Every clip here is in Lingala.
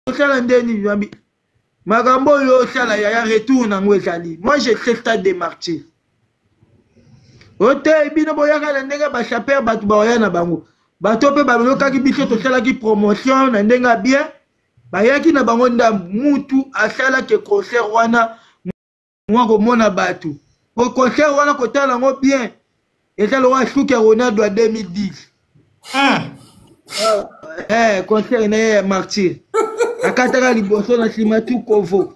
osala ndeni yambi makambo yo osala ya retour nango ezali. Moi je sais stade des martyrs. Ote bino boyaka na ndenge ba chaper batu baoya na bango. Bato pe balokaki biso tosalaki promotion na ndenge bien. Bayaki na bango nda mutu asala ke concert wana mwa komona batu. Pour concert wana kotala ngo bien. Eza lo wa Suki Ronaldo a 2010. Concert na martyr. Akataka liboso na sima tu kovo.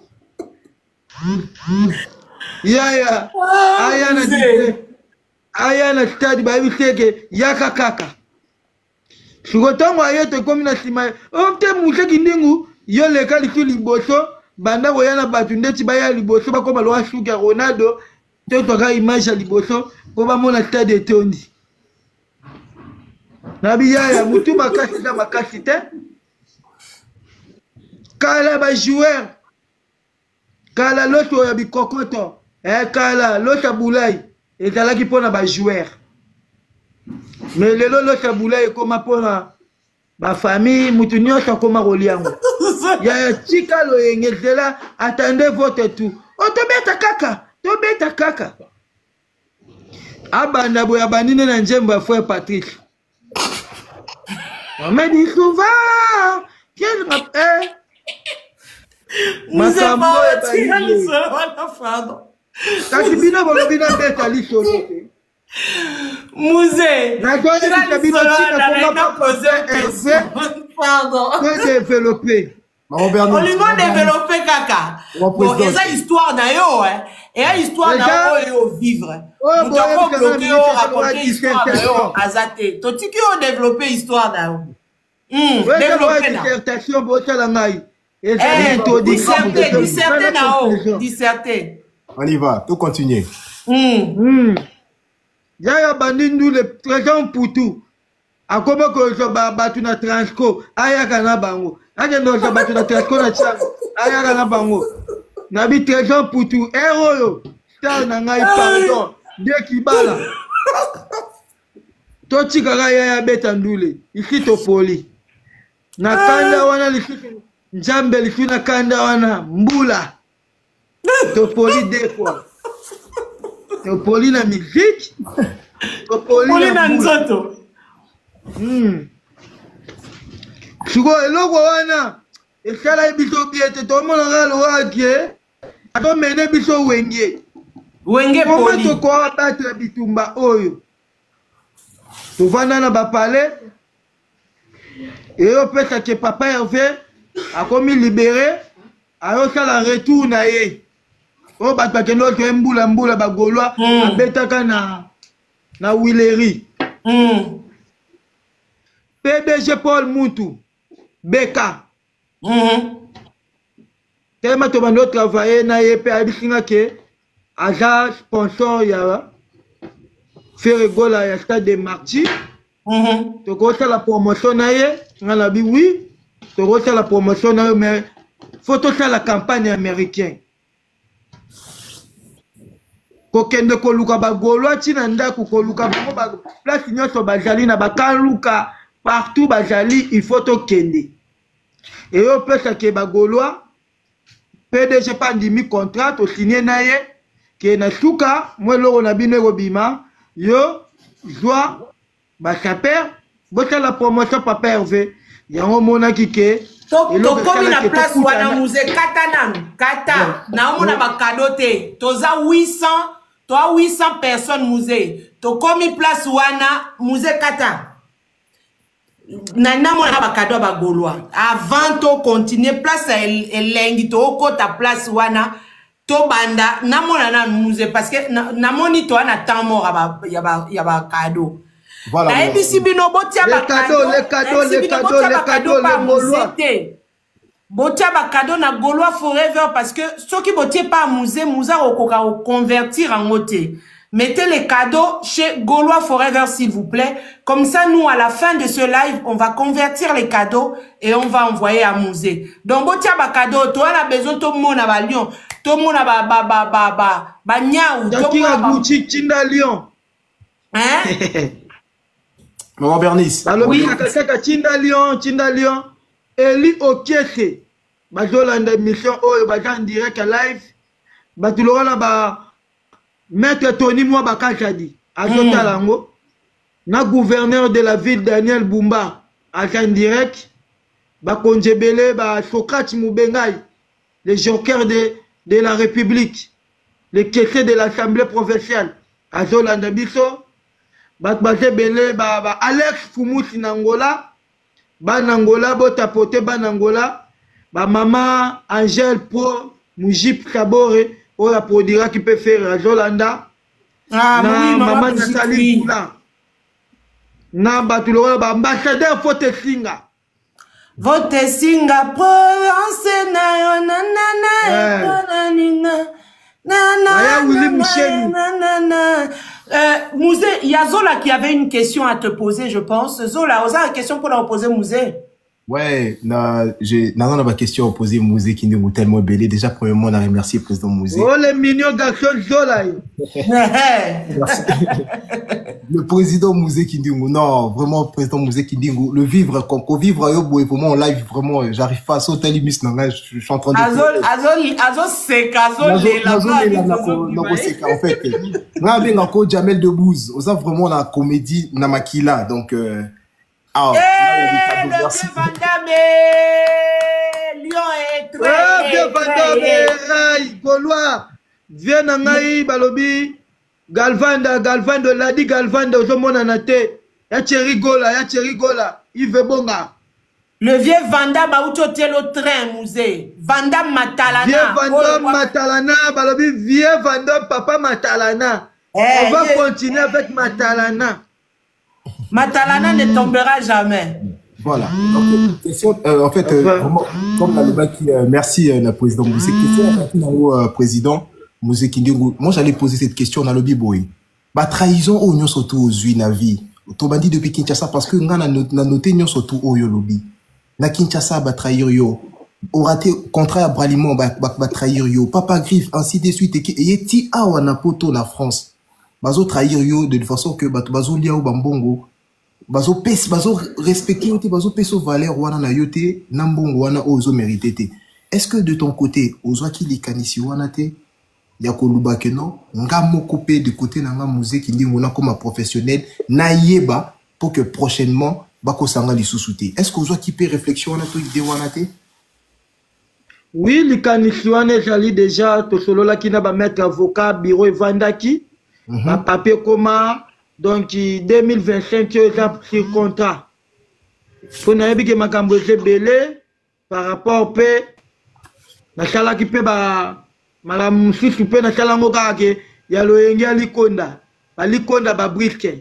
Yaya. Aya na dite. Aya na stade ba biseke yaka kaka. Sukotongo ayote komi na sima. Omte museki ndingu yo leka lisu liboso banda koyana batu ndeti baya liboso bakoma lo wa Suki Ronaldo to toka image ya liboso ko ba mona stade etondi. Nabi yaya mutu makasi da makasi te. Kala ba joueur. Kala loto ya bikokoto. Kala loto bulai. Ezalaki pona ba joueur. Mais lelo loto bulai ekoma pona ba famille mutu nyonso akoma koliango. Yaya tika lo yengezela attendez votre tour. Otobeta kaka. Tobeta kaka. Abanda boya banine na njemba frère Patrick. On m'a dit souvent quel rappel. Makambo kasi bino bolobina beta lisolo. Musée. Na doit être bino tina comment poser pardon. Développer. On va développer kaka. Bon, et ça histoire na yo hein. Et histoire na yo vivre. Nous avons bloqué yo raconter histoire na yo azate. To tiki yo développer histoire na yo. Développer na. Dissertation botala ngai. Disserter na yo, disserter. On y va, tout continuer. Yaya bandindu le présent pour tout. Akoba ko so batu na transco ayaka na bango. Anya no so batu na transco na chango ayaka na bango. Na bi présent pour tout. Yo. Star na ngai pardon. De kibala. To chikaka yaya beta ndule. Ici to poli. Na kanda wana lifiki njambe lifina kanda wana mbula. To poli deux fois. To poli na musique. To poli na nzoto. Sugo eloko wana esala biso biete to mona ngalo wakie. Ato mene biso wenge. Wenge poli. To ko battre bitumba oyo. To vana na ba palais. Et au fait que papa Hervé a commis libéré, a eu ça la retour na ye. Oh bat pa keno to mbula ba Gaulois abetaka na Willery. PDG Paul Moutou Beka. Tellement to bando travailler na ye pe abisinga ke aja sponsor ya faire gola ya stade des martyrs. Tu connais la promotion naie, on a dit oui. Tu connais la promotion naie, mais faut faire la campagne américaine. Kokende koluka ba Gaulois tina ndaku koluka ba place nyoso bazali na bakaluka partout bazali il faut to kende. Et au pesa ke ba Gaulois PDG pas ndimi contrat to signé naie ke na suka moi loro na bino robima yo joie. Bah chaper, botta la promotion papa Hervé. Yango mona kike. To komi na place wana musée kata na mona ba cadeau te. Toza 800 personnes musée. To komi place wana musée kata. Na mona ba cadeau ba Gaulois. Avant to continuer place elengi to kota place wana to banda na mona na musée parce que na moni to ana temps mort ya ba cadeau. Voilà. Les cadeaux, Botia ba cadeau na Gaulois forever parce que ceux qui botiez pas musée, Mouza au convertir en moté. Mettez les cadeaux chez Gaulois forever s'il vous plaît. Comme ça, nous à la fin de ce live, on va convertir les cadeaux et on va envoyer à musée. Donc botia ba cadeau, toi on a besoin tout le monde à Lyon, tout le monde à Niaou, tout le monde à Lyon. Hein? Maman Bernice. Oui. Tinda Lyon. Eli Okiese. bazolanda émission oyo baza en direct à live batulokana ba maître Tony Mwa Bakachadi azotala yango na gouverneur de la ville Daniel Bumba aza en direct bakonjebele ba Socrate Mubengai les jokers de la République les caissiers de l'Assemblée provinciale azolanda biso bazebele ba Alex Fumusi Nangola Banangola botapote Banangola ba maman Angèle Pro Mujib Kabore oya produira qui peut faire azolanda na oui, maman Nathalie Poula na batulola ba ambassadeur Vote Singa Provence na Mouzé, il y a Zola qui avait une question à te poser, je pense. Zola, vous avez une question pour la poser, Mouzé? Ouais, j'ai ma question à poser Mouzé qui nous tellement belé. Déjà, premièrement, on a remercié le président Mouzé. Oh, les mignons garçons Zola. Le président Mouzé Kindingu, non, vraiment, président Mouzé Kindingu, le vivre, qu'on vivre à Yobo, et vraiment, en live, vraiment, j'arrive pas à sauter l'immis, non, je suis en train de... Azol, c'est qu'Azol, en fait, là, avec encore Jamel Debbouze, on a vraiment la comédie, Namakila, donc, le Vandame, Lyon est très, Gaulois, viens Nangaï, Balobi, Galvando, Ladi Galvando, Zomona Nate, Yacheri Gola, Yves Bonga. Le vieux Vanda Baoutoté le train, Mouzé. Vanda Matalana. Vieux Vanda Matalana, Balobi, vieux Vanda Papa Matalana. On va continuer avec Matalana. Matalana ne tombera jamais. Voilà. Donc, question, en fait, vraiment, comme la débat qui, merci, le président Mouzé. Question, président Mouzé Kindingu. Moi, j'allais poser cette question dans le Biboy. Bah, trahison au nyon surtout aux huit navi. T'as dit depuis Kinshasa parce que n'a noté nyon surtout au yo lobby. Na Kinshasa, bah, trahir yo. Au raté, contrat à Braliment, bah, trahir yo. Papa Griffe, ainsi de suite. Et ti a ou na poto na France. Bazo trahir yo de façon que, bah, bazo lia ou bambongo. Bazo respecter yote, bazo peso valeur wana na yote, nambongo wana ozo mérité. Est-ce que de ton côté, ozo ki li kanisi wana te, yako luba ke non, nga mokopé de côté nanga Mouzé Kindingu na comme professionnel, na yeba, pour que prochainement, bako sanga li sous-souté. Est-ce que ozo ki pe réflexion wana to ide wana te? Oui, li kanisi wana jali déjà, to solo la ki na ba mettre avocat, bureau et vandaki, ba papier koma, donc 2025 tu es sur contrat. Pour n'a que makambo belé par rapport au na sala ki pe ba malamu sisi pe na sala ngoka ke ya loyenge likonda ba briske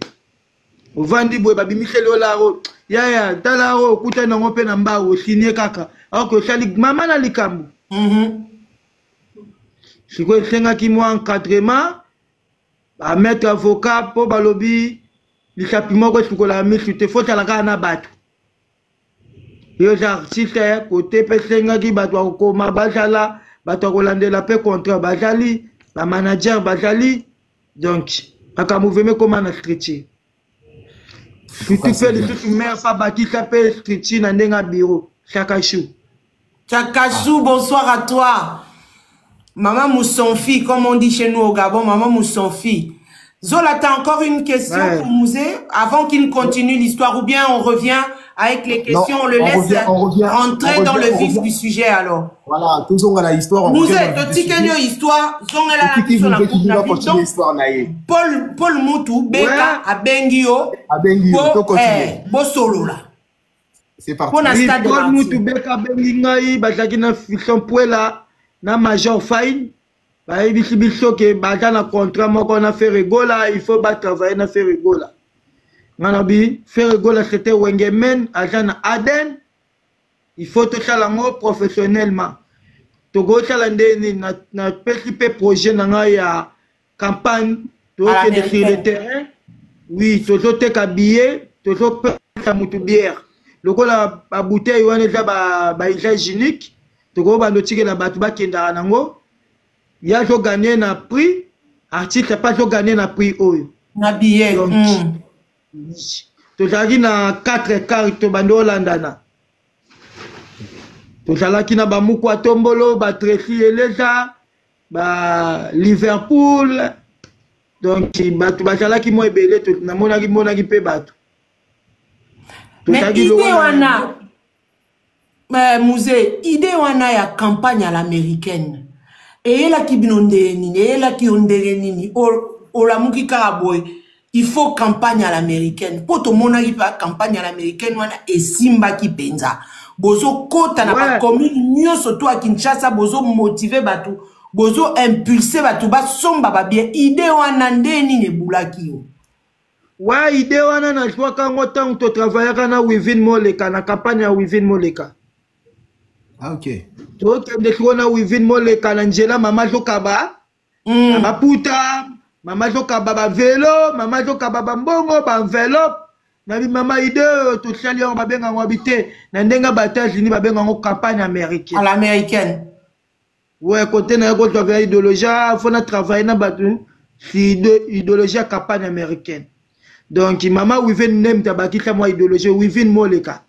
ovandi boy ba bimisele olaro ya talaro kuta na ngope na mbawo signé kaka alors que sali mama na likambo siko senga ki mo encadrement ba mettre avocat pour balobi li chapimo ko sikola misu te faut la kana batu yo artiste côté pesenga ki batu ko mabasala batu ko landela pe contrat bazali ba manager bazali donc aka mouvement comme na street tu fais le tout maire pas bâti ça pe street na ndenga bureau Chakachou bonsoir à toi. Maman Moussonfi, comme on dit chez nous au Gabon, Maman Moussonfi. Zola, t'as encore une question pour Mouzé avant qu'il continue l'histoire ou bien on revient avec les questions, on le laisse rentrer dans le vif du sujet alors. Voilà, tout le monde a l'histoire. Mouzé, te tikenyo histoire, Paul Moutou, Beka, Abengio, Bo solo là. C'est parti. Paul Moutou, Beka, Bengingaï, Bazakina Fisson Puela. Na Major Fine, biso ke baza na contrat moko na faire rigola, il faut pas travailler na faire rigola. Nganabi faire rigola c'était Wengemen agent Aden, il faut tout ça lango professionnellement. Togo ça landé na petit projet na ya campagne to que sur le terrain. Oui, toujours te kabillé, toujours ça mutu bière. Lokola ba bouteille wana za ba hygiénique. Toko bandotike na batu bakenda nango ya zo gagner na prix artiste pas zo gagner na prix oyo na billet to zali na 4 quarts to bando landana tozalaki na bamukwa tombolo batresi eleza Liverpool donc bato bazalaki mo ebele namonaki mpe bato mais idée wana musée idée wana ya campagne à l'américaine eyelaki bino ndenge nini eyelaki yo ndenge nini olamuki kaka boye il faut campagne à l'américaine po tomonaki mpe campagne à l'américaine wana esimbaki mpenza bozokota na bacommune nyonso to ya Kinshasa bozomotive bato bozo-impulse bato basomba babien idée wana ndenge nini ebulaki yo wa idée wana nazwaka yango ntango totravaillaka na Wivin Moleka na campagne ya Wivin Moleka. Ah, ok. tokende tona Wivin Moleka na nzela mama azokaba na baputa mama azokaba bavelo mama azokaba bambongo baenveloppe na bimama idée tosali yango babenga ngo habité na ndenge ba-États-Unis babenga ngo campagne américaine à l'américaine. Ouais, côté na ko travailler idéologie faut na travailler na bato si idéologie à campagne américaine. Donc mama Wivin nem tabakisa moi idéologie Wivin Moleka.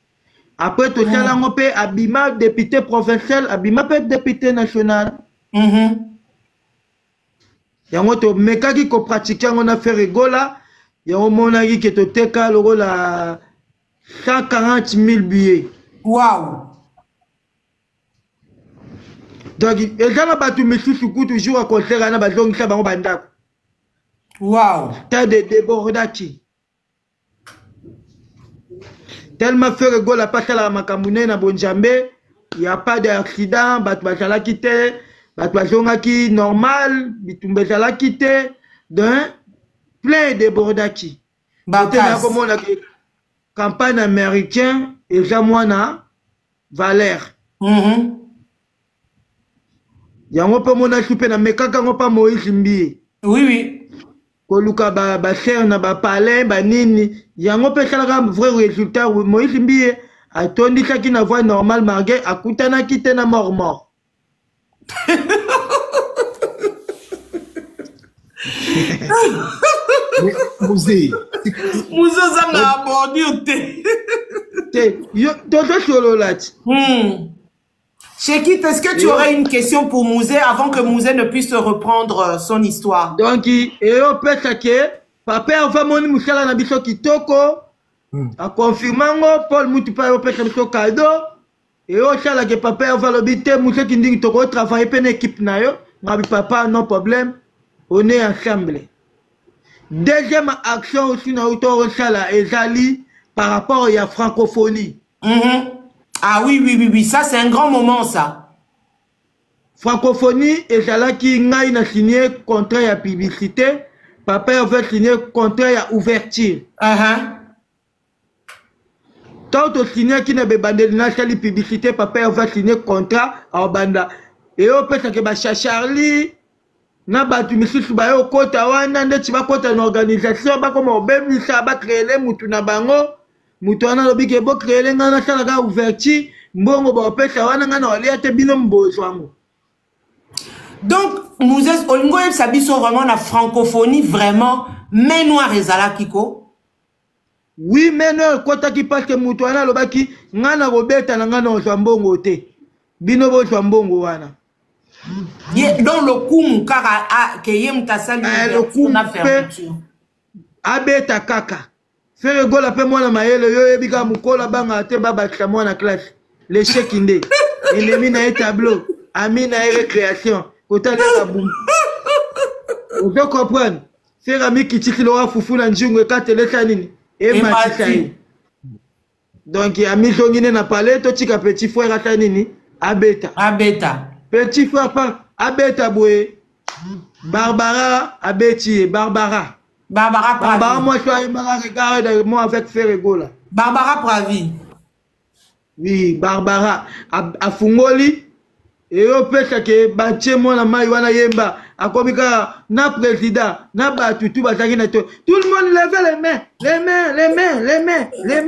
Après tout ça là on peut abima député provincial abima peut député national. Yango to mekaki ko pratiquer on a fait rigola yango monaki ke to teka loko la 140 000 billets. Wow. Donc les gens battu misusu ku toujours à concert na bazongisa bango bandako. Wow. T'as des débordaki. Tellement fait rigolo la passe à la makamune na bonjambe, il n'y a pas d'accident, bat bazala quitté, bat bazonga qui normal, bitumbe zala quitté, donc plein de bordaki. Maintenant comme on a campagne américaine et jamwana Valère. Yango pa mona soupe na mekaka ngo pa Moïse Mbi. Oui oui. Koluka ba ser na ba palais ba nini yango pe salaka vrai résultat Moïse Mbi atondisaki na voie normale margué akutana kite na mort. Musée zanga abordi te yo toto solo lati. Chekit, est-ce que tu aurais une question pour Mouzé avant que Mouzé ne puisse reprendre son histoire? Donc, et on peut que papa va moni musala na biso kitoko a confirmango Paul Mutupa peut que biso cadeau et on sala que papa va l'obité Mouzé qui dit toko travailler pe équipe na yo ngabi papa non problème on est ensemble. Deuxième action aussi na auto sala ezali par rapport à la francophonie. Ah oui, ça c'est un grand moment ça. Francophonie et là qui n'a signé contrat à publicité, papa avait signé contrat à ouverture. Tant que signé qui n'a pas de publicité, papa avait signé contrat à banda. Et on peut que bacha Charlie na batu misusu ba yo kota wana ndeti ba kota na organisation ba comme obemisa ba créer mutu na bango. Mutwana lobike bo créer nga na sala ka ouverture mbongo ba pesa wana nga na olia te bino mbozo wango. Donc Mouzès Olingo et Sabiso vraiment la francophonie vraiment mais noir ezala kiko. Oui mais non kota ki parce que mutwana lobaki nga na robeta na nga na mbongo te. Bino bo mbongo wana. Donc le coup kara ke yem tasali na fermeture. Abeta kaka. Faire gola pe mwana mayele yo ebika mukola banga te baba cha mwana classe l'échec inde ennemi na tableau ami na récréation kota la boum vous comprenez faire ami qui tiki lo fufu na njungu ka telesa nini e matisa donc ami zongine na palais to tika petit frère ata nini abeta petit frère pas abeta boye Barbara abeti Barbara Pravi. Moi, je suis regarde moi avec Ferregola. Barbara Pravi. Oui, Barbara. A Fungoli. Et au fait que Baché moi na mai wana yemba. A komika na président, na batu tout bataki na to. Tout le monde levait les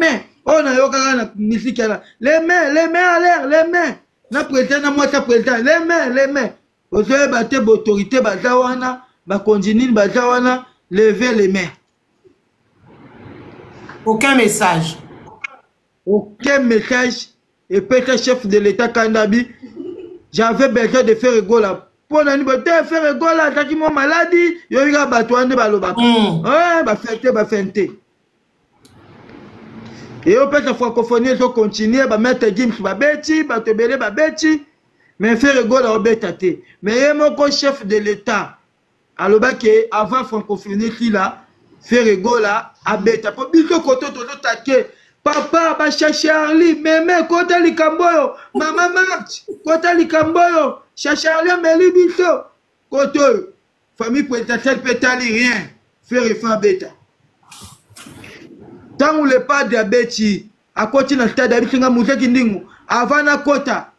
mains. On a yoka na musique là. Les mains à l'air, les mains. Na président na moi sa président, les mains. Vous avez battu l'autorité bazawana, ba konjini bazawana. Levez les mains. Aucun message. Aucun message. et peut-être chef de l'État Kandabi, j'avais besoin de faire Gola. Pour nous faire Gola, t'as dit mon maladie, il y a un bateau de Baloba. Ouais, bah fête. Et au peut-être la francophonie, ils ont continué, bah mettre Gims, bah bêti, bah te belé, bah bêti. Mais faire Gola au bêtate. Mais il y a mon chef de l'État. Alors, avant la francophonie, là, faire Gola, à bêta. Pour bien que côté de taquer. Papa, va chercher Arlie, mémé, côté Likamboyo, maman March, côté Likamboyo, chercher Arlie, mais Libito, côté, famille présidentielle peut aller rien, faire et faire bêta. Tant où le pas diabète, à côté de la stade d'habitude, avant la quota,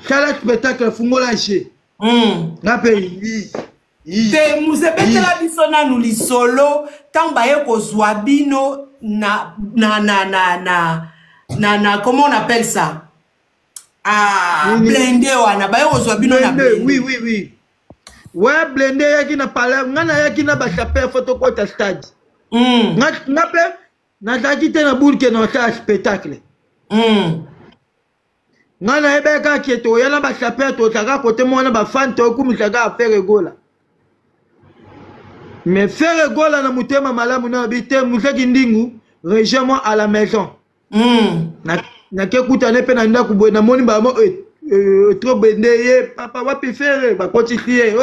ça le spectacle, fungo lâché. Na pays. Te muzebete la bisona nous li solo, tant baye ko zwabino na comment on appelle ça? Ah, blindé wana baye ko zwabino na blindé. Oui. Ouais, blindé yaki na pala, ngana yaki na ba chaper photo ko ta stade. Ngape na takite na bulke na ta spectacle. Ngana ebeka kieto yana ba chaper to taka kote mona ba fan to kumisaka affaire gola. Mais faire Gola na mutema malamu na bité musaki ndingu régiment à la maison. Na kekuta nepe na ndaku boy na moni ba trop bendeye papa wapi faire ba kotifier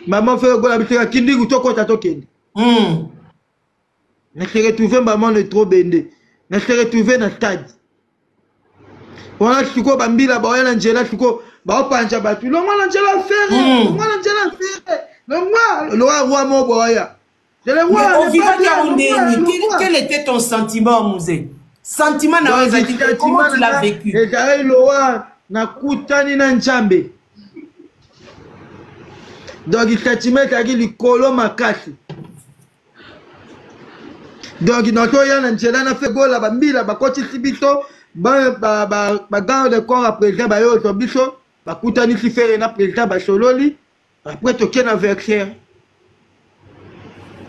maman faire Gola biteka kindingu to kota to kende. Na se retrouver maman le trop bendé. Na se retrouver na stade. Wana tuko bambila ba yana njela tuko ba opanja batu. Lo mwana njela faire. Le roi Moboya. Quel était ton sentiment, Mouzé? Sentiment, comment tu l'as vécu? Donc, il s'est dit que colo makasi. Donc, il a fait go la bambila, bakoti sibito, garde de corps après ça, bayo biso, bakutani si faire na président basololi. Après, tu as un verset.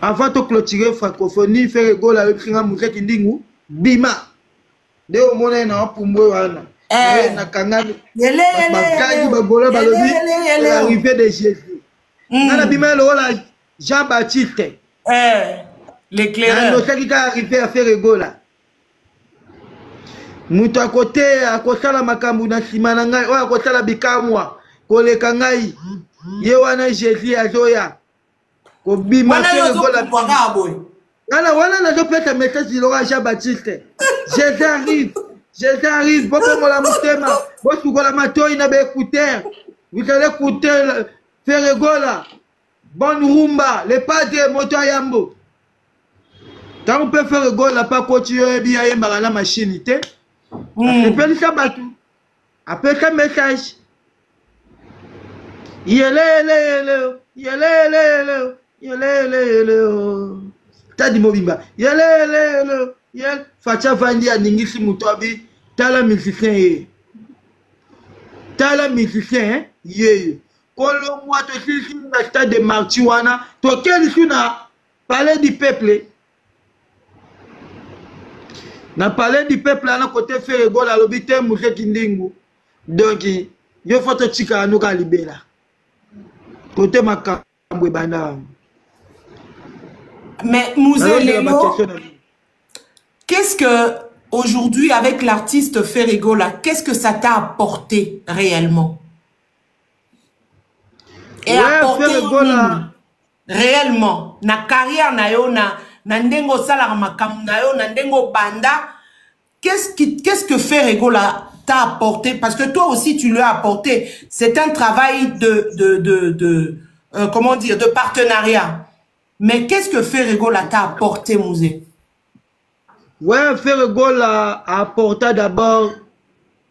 Avant de clôturer la francophonie, faire go la reprise musique indingu, bima. De au monde na pumbo wana. Na kangani. Bakagi bagola balobi. L'arrivée de Jésus. Na bima lo la Jean-Baptiste. L'éclaireur. Na qui est arrivé à faire go la. Mutu à côté à kosala makambu na simana ngai, o akosala bikamwa, koleka ngai. Yewana Jésus azoya ko bima faire gola kwa boy wana na do peta message Laurent Jean-Baptiste Jésus arrive bobo mola mutema bosu gola matoi na be écouter vous allez écouter faire gola bonne rumba le padre moto yambo quand on peut faire gola pas continuer bien yemba na machine té appelle ça batu appelle ça message Yele. Tadi mobimba. Yele. Facha vandi ya ningisi mutobi. Tala musicien. Ye. Kolo moi to sisi na stade de Martiwana. To quel suna palais du peuple. Na palais du peuple na côté faire gola lobite musé kindingu. Donc yo foto chika anuka libera. Côté makambwe bana. Mais Mouzé Lelo, qu'est-ce que aujourd'hui avec l'artiste Ferregola, qu'est-ce que ça t'a apporté réellement? Et apporté réellement na carrière na yo na ndengo sala makam na yo na ndengo banda, qu'est-ce que Ferregola t'a apporté, parce que toi aussi tu lui as apporté. C'est un travail comment dire, de partenariat. Mais qu'est-ce que Ferregola t'a apporté, Mouzé? Ouais, Ferregola a apporté d'abord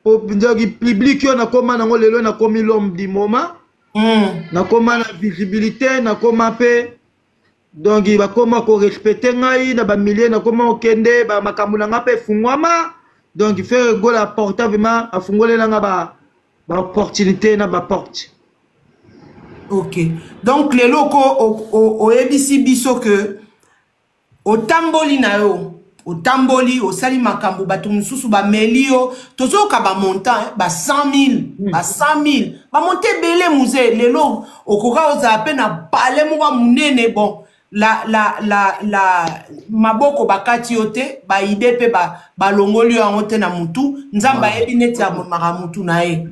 au public, on a comment on a commis l'homme du moment, na comment la visibilité, na comment paix. Donc il va comment respecter ngai, na ba milliers, na comment kende, ba makamuna ngape fungwama. Donc il fait go la porte vraiment à fungole na ba opportunité na ba porte. OK. Donc les locaux au ABC biso que au tamboli na yo otamboli osali makambo bato mususu ba melio tozoka ba montant ba 100 000 ba 100 000 ba monter belé musée lelo okoka oza pe na pale mwa munene bon la maboko bakati yote ba ide pe ba longoli yango te na mutu nzamba yebi neti ya mutu na ye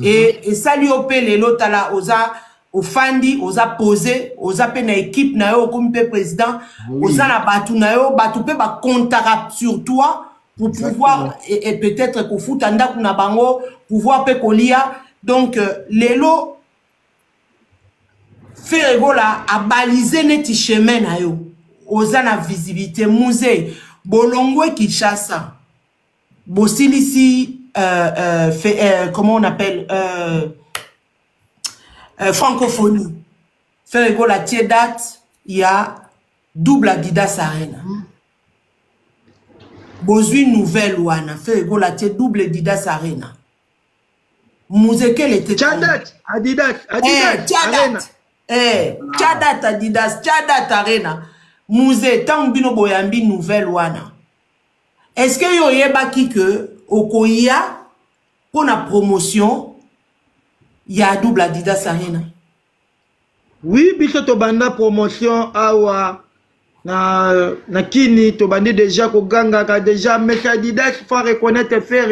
et sali ope lelo tala oza ofandi oza posé oza pe na équipe na yo comme pe président oza na batu na yo batu pe ba comptera sur toi pour pouvoir et peut-être ko futa ndaku na bango pouvoir pe kolia donc lelo Ferregola a balisé neti chemin na yo oza na visibilité musée bolongwe Kinshasa bosilisi comment on appelle francophonie. Ferrego la tie date, il y a double Adidas Arena. Bozui nouvelle ouana. Ferrego la tie double Adidas Arena. Mouzekel était. Tchadat, Adidas, Arena. Tchadat, Adidas, Tchadat Arena. Mouze, tant bino boyambi nouvelle ouana. Est-ce que yo yeba ki que okoya pour la promotion? Il y a double Adidas Arena. Oui, biso to banda promotion awa na kini to bandi déjà ko ganga ka déjà mais Adidas faut reconnaître faire.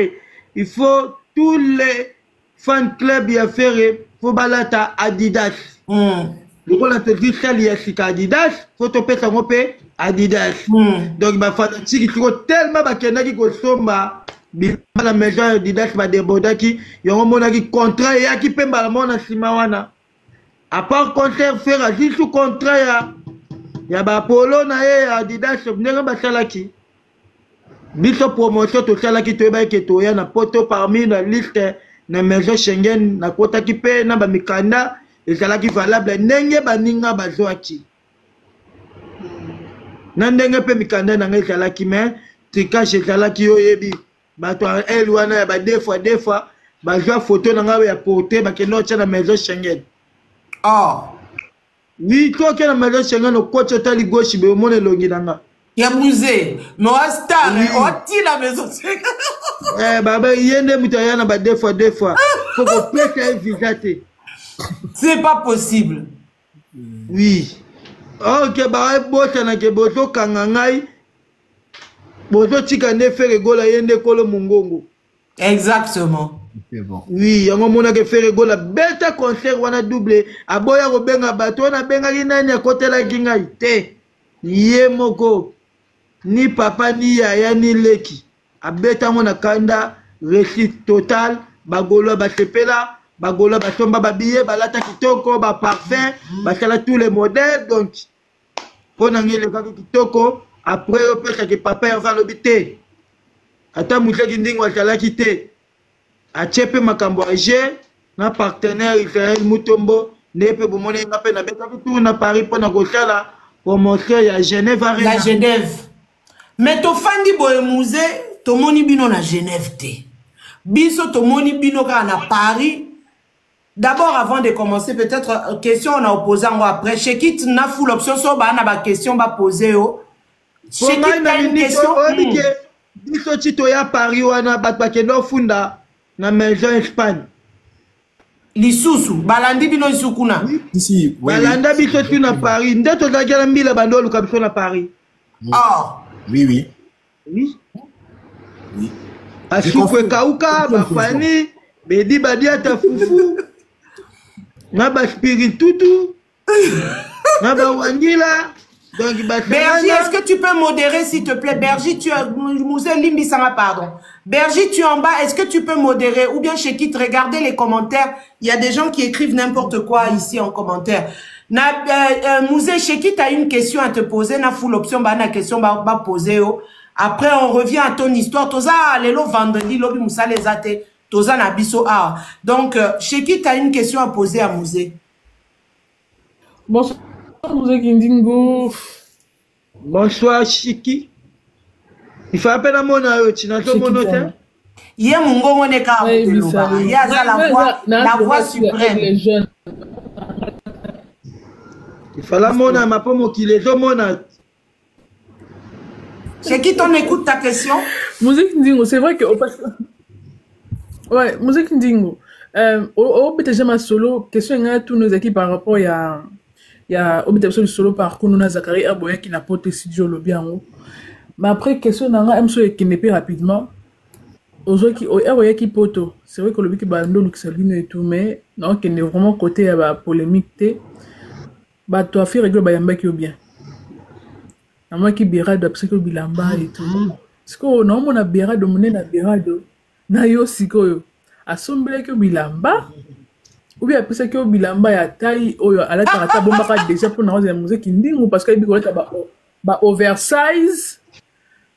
Il faut tous les fan club ya faire faut balata Adidas. Donc on a te dit ça il y a Adidas, faut to pesa ngope Adidas. Donc ba fanatique qui tellement ba kenaki ko somba la maison Adidas ba debodaki yongo monaki contrat ya ki pemba la mona simawana à part concert faire juste sous contrat ya ba polo na ye Adidas ndenge ba salaki biso promotion to salaki to ba ke to ya na poto parmi la liste na maison Schengen na kota ki pe na ba mikanda et salaki valable ndenge ba ninga ba zoaki na ndenge pe mikanda na ngai salaki mais tricage salaki yo yebi bato elle wana ba deux fois ba joa photo na ngawe ya porter ba ke no na maison Schengen oui to ke na maison Schengen o coach tali gauche be mone longi nanga ya musée no star o ti la maison Schengen baba yende mutaya na ba deux fois faut ko pète visiter c'est pas possible oui ok ba bosa na ke boso kangangai bozo tika ne Ferregola yende kolo mungongo. Exactement. Bon. Oui, yango mona ke Ferregola beta concert wana double aboya ko benga bato na benga kinani akotela kingai te. Ye moko ni papa ni yaya ni leki. Abeta mona kanda réussite total bagolo ba sepela bagolo ba somba ba billet balata kitoko ba parfum ba sala tous les modèles donc pona ngile ka kitoko. Après, on peut que papa va l'habiter. Attends, Moussa Ginding va la quitter. A Tchepe Makambo Age, na partenaire Israël Mutombo, ne peut vous montrer na peine avec tout na Paris pour na Gosala, pour montrer à Genève. La Genève. Mais to fandi boye musée, to moni bino na Genève te. Biso to moni bino ka na Paris. D'abord, avant de commencer, peut-être question on a opposé après. Chez qui na full option so ba na ba question ba poser yo. C'est une question. Biso chito ya Paris wana batbake no funda na maison Espagne. Lisusu balandi bino isukuna. Ici, balanda biso tu na Paris. Ndeto zakela mbila bandolo kabiso na Paris. Oui. Asukwe kauka bafani bedi badia ta fufu. Na ba spiritutu. Na ba wangila. Bergie, est-ce que tu peux modérer s'il te plaît? Bergie, tu as Mouze Limbi Sama, pardon. Bergie, tu es en bas, est-ce que tu peux modérer? Ou bien chez qui regardez les commentaires. Il y a des gens qui écrivent n'importe quoi ici en commentaire. Mouze, chez qui tu as une question à te poser? Na full option, bah na question bah poser. Après, on revient à ton histoire. Toza, lelo vendredi, lobi moussa les ate. Toza na biso a. Donc, chez qui tu as une question à poser à Mouze? Bonsoir. Kindingo. Bonsoir Chiki. Il faut appeler à mon aïe, tu n'as pas mon hôtel. Yé Mungo ne ka ya la voix suprême. Il faut la mona ma pomme qui les homona. Chez qui t'en écoute ta question? Musique Ndingo, c'est vrai que... Ouais, Musique Ndingo. Au BTG ma solo, question à tous nos équipes par rapport à... Il y a au BTG solo par Kounouna Zakari Aboya qui n'a pas été studio le bien haut. Mais après, question n'a un monsieur qui n'est pas rapidement. Aujourd'hui, qui poto. C'est vrai que le but qui va nous le et tout, mais non, qui n'est vraiment côté à la polémique. Bah, toi, fille règle bayamba qui est bien. À moi qui bira de psycho bilamba et tout. Parce que non, on a bira de monnaie na bira de na yo siko. A sombele que bilamba. Ou bien après ça que bilamba ya taille oyo ala tarata bomba ka déjà pour na la musique ndingo parce que bikoleta ba oversize.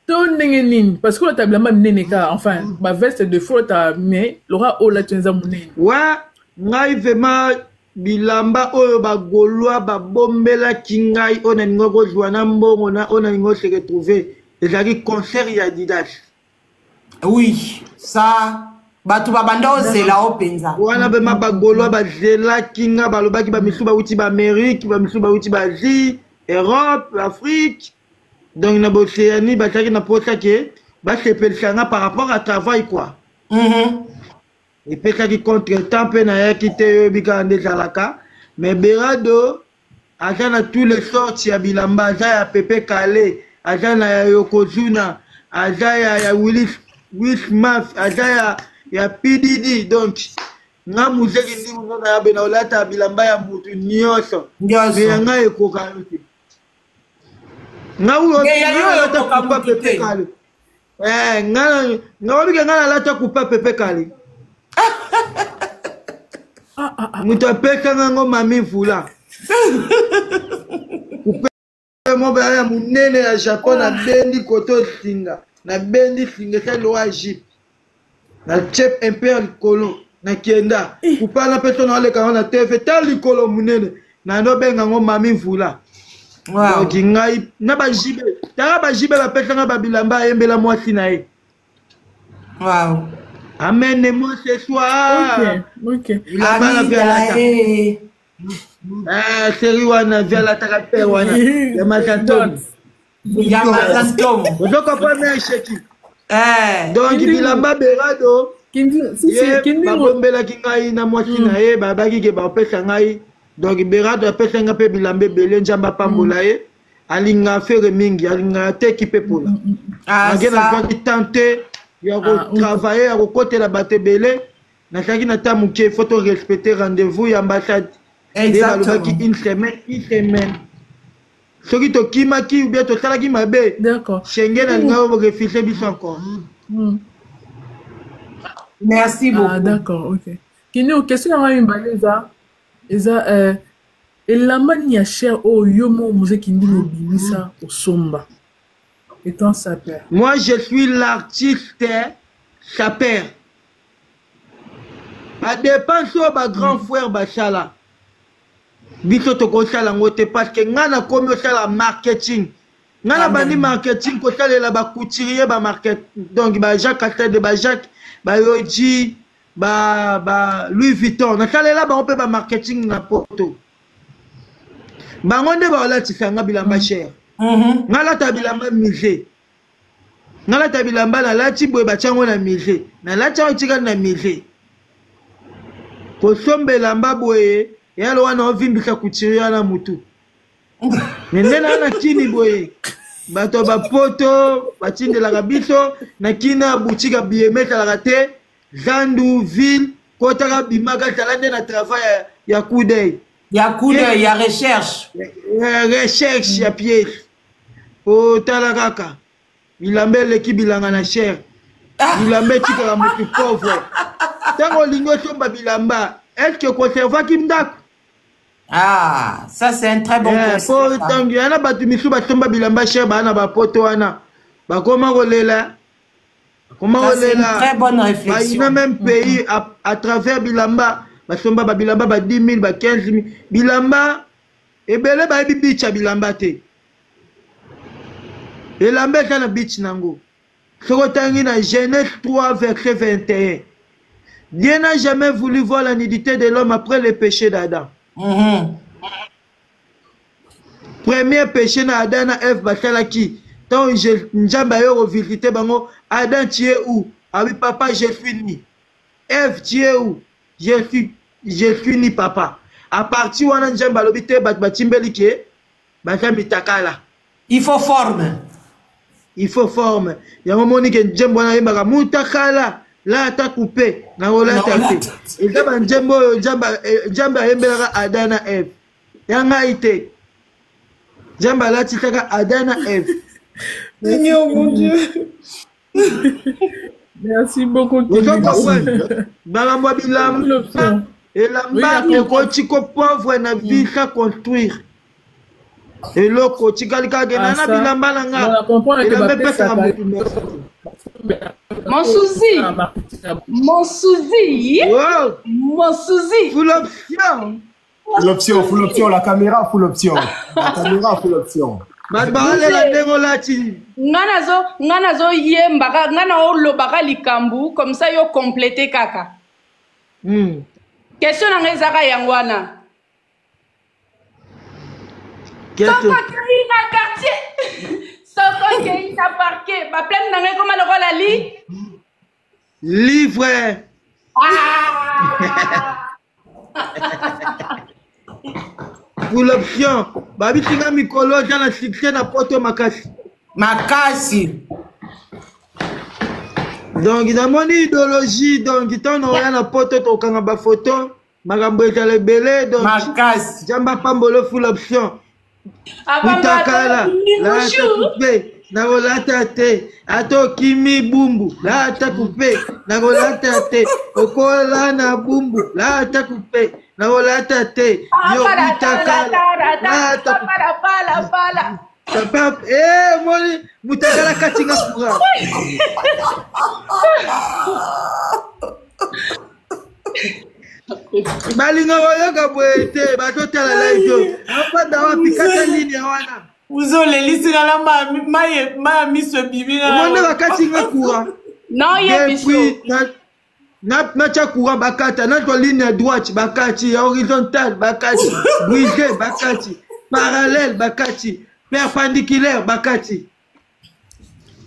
Ton nengenin parce que la table bilamba neneka enfin ba veste de faux ta mais l'aura o la tenza monene. Ouais, ngai vraiment bilamba oyo bagolwa babombela kingai ona ningo kozwa na mbongo na ona ningo se retrouver ezali concert ya Adidas. Oui, ça batu babanda ozela openza. Wana bema bagolwa bazela kinga balobaki ba misuba uti ba Amérique, ba misuba uti ba Asie, Europe, Afrique. Donc na Océanie bataki na pota ke ba sepelsanga par rapport à travail quoi. Et peut-être qu'il contre-temps peut n'a quitté Bikande Zalaka, mais Berado, agent à tous les sortes, il y a Bilamba, agent à Pepe Kale, agent à Yokozuna, agent à Willis Smith, agent à PDD. Donc, nga musiki ndi mwana ya benaolata Bilamba ya mutu nyoso. Mais nga ekokaluti. Nga uyo lata kupa Pepe Kale. Nga wabike nga lata kupa Pepe Kale. Mutu apesanga ngo mami Mvula. Kupe moba ya munene ya Japon na bendi koto singa. Na bendi singa sa loa Egypte. Na chep imperial kolo na kienda. Kupa na peso na wale kaona TV tali kolo munene. Na no benga ngo mami Mvula. Wow. Donc ngai na ba jibe. Tara ba jibe ba pesanga ba bilamba yembela mwasi na ye. Wow. Amenez-moi ce soir. Ok. Il a pas la violata. Série wana violata kapé wana. Ya matantom. Ya matantom. Vous comprenez cheki. Donc bilamba berado. Kindi babombela kingai na mwasi na ye babaki ke ba pesa ngai. Donc berado pesa nga pe bilambe bele njamba pambola ye. Alinga faire mingi, alinga te ki pe pola. Ngena kwa tenter. Il y a travaillé à côté de la Batebele. Na saki na tamuke, il faut respecter rendez-vous à l'ambassade. Exactement. Une semaine. Ce qui te kimaki ou bien te salaki mabe. D'accord. Schengen a nga refusé bis encore. Merci beaucoup. Ah d'accord, ok. Kino question à une baleza. Eza et la mania cher au yomo musique ndino bimisa au somba. Étant sa père. Moi, je suis l'artiste sa père. A dépense au grand frère Bachala. Biso to ko sala ngote parce que ngana komi o sala marketing. Ngana bandi marketing ko sala la ba couturier ba market. Donc ba Jacques Castel ba Jacques ba Yoji ba Louis Vuitton. Na sala la ba on peut ba marketing na poto. Ba ngonde ba wala tisanga bilamba cher. Ngala ta bilamba musée. Ngala ta bilamba na lati boye bachango na musée. Na lati otika na musée. Ko sombe lamba boye yalo wana ovimbisa kuchiria na mutu. Nendena na kini boye. Bato ba poto batindela kabiso na kina boutique biemeta la te Zandu ville kota bimaka talande na travail ya coup d'œil. Ya coup d'œil, ya recherche. Recherche ya pièce. Oh talakaka. Bilambe l'équipe bilanga na cher. Bilambe tika la mutu pauvre. Tango lingo somba bilamba. Est-ce que conserva kimdak? Ah, ça c'est un très bon conseil. Tango yana batu misu somba bilamba cher bana ba poto wana. Ba koma kolela. C'est une très bonne réflexion. Il y a même pays à travers bilamba. Basomba ba bilamba ba 10 000 ba 15 000 bilamba ebele ba bicha bilamba te bilamba kana bitch nango soko tangi na Genèse 3 verset 21. Dieu n'a jamais voulu voir la nudité de l'homme après le péché d'Adam. Premier péché na Adam na Ève basalaki tant Njamba yo visiter bango Adam tu es où? Ah oui papa j'ai fini. Eve tu es où? J'ai fini papa. À partir wana Njamba lobite batimbeli ke mitakala. Il faut forme. Il faut forme. Ya momoni ke Njamba wana yembaka mutakala la ta coupé na rola ta te. Et d'aba Njamba yembelaka Adana Eve. Yanga ite. Njamba la titaka Adana Eve. Seigneur mon Dieu. Merci beaucoup. Balamba bilamba. Et la marque kochiko pauvre na vie à construire. Et loko chikalika gena na bilamba langa. Mon souci. Full option. Full option, la caméra, full option. La caméra, full option. Madbale la dengo lati. Ngana zo yembaka, ngana olobaka likambu, comme ça yo compléter kaka. Question na ngezaka yangwana. Soko kei na quartier. Soko kei na parquet. Ba plein na ngeko malo la li. Livre. Pour l'option, babi tinga mikolo jana succès na poto makasi. Makasi. Donc dans mon idéologie, donc tant on a na poto to kanga ba photo, makambo etale belé donc makasi. Jamba pambolo full option. Mutakala la ta coupé na rolata te ato kimi bumbu la ta coupé na rolata te okola na bumbu la ta coupé na rolata te yo mutakala la ta pala papa moni mutakala katinga kura balinga oyoka boete batotala live apanda wapi kata nini wana uzole lisina la ma miso bibi na mona bakatinga kura non ye biso na cha kura bakata na to ligne droite bakati horizontal bakati brisé bakati parallèle bakati perpendiculaire bakati.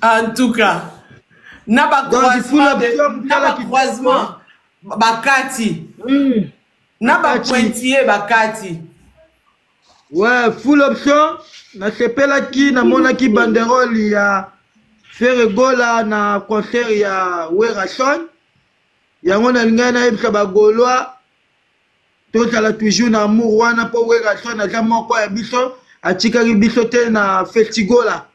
En tout cas na ba croisement bakati na ba pointillé bakati. Ouais, full option na sepela ki na mona ki banderole ya Ferregola na concert ya Werashon yango na lingana ebisa bagolwa tozala toujours na amour wana po Werashon aza moko ya biso atikaki biso te na festigola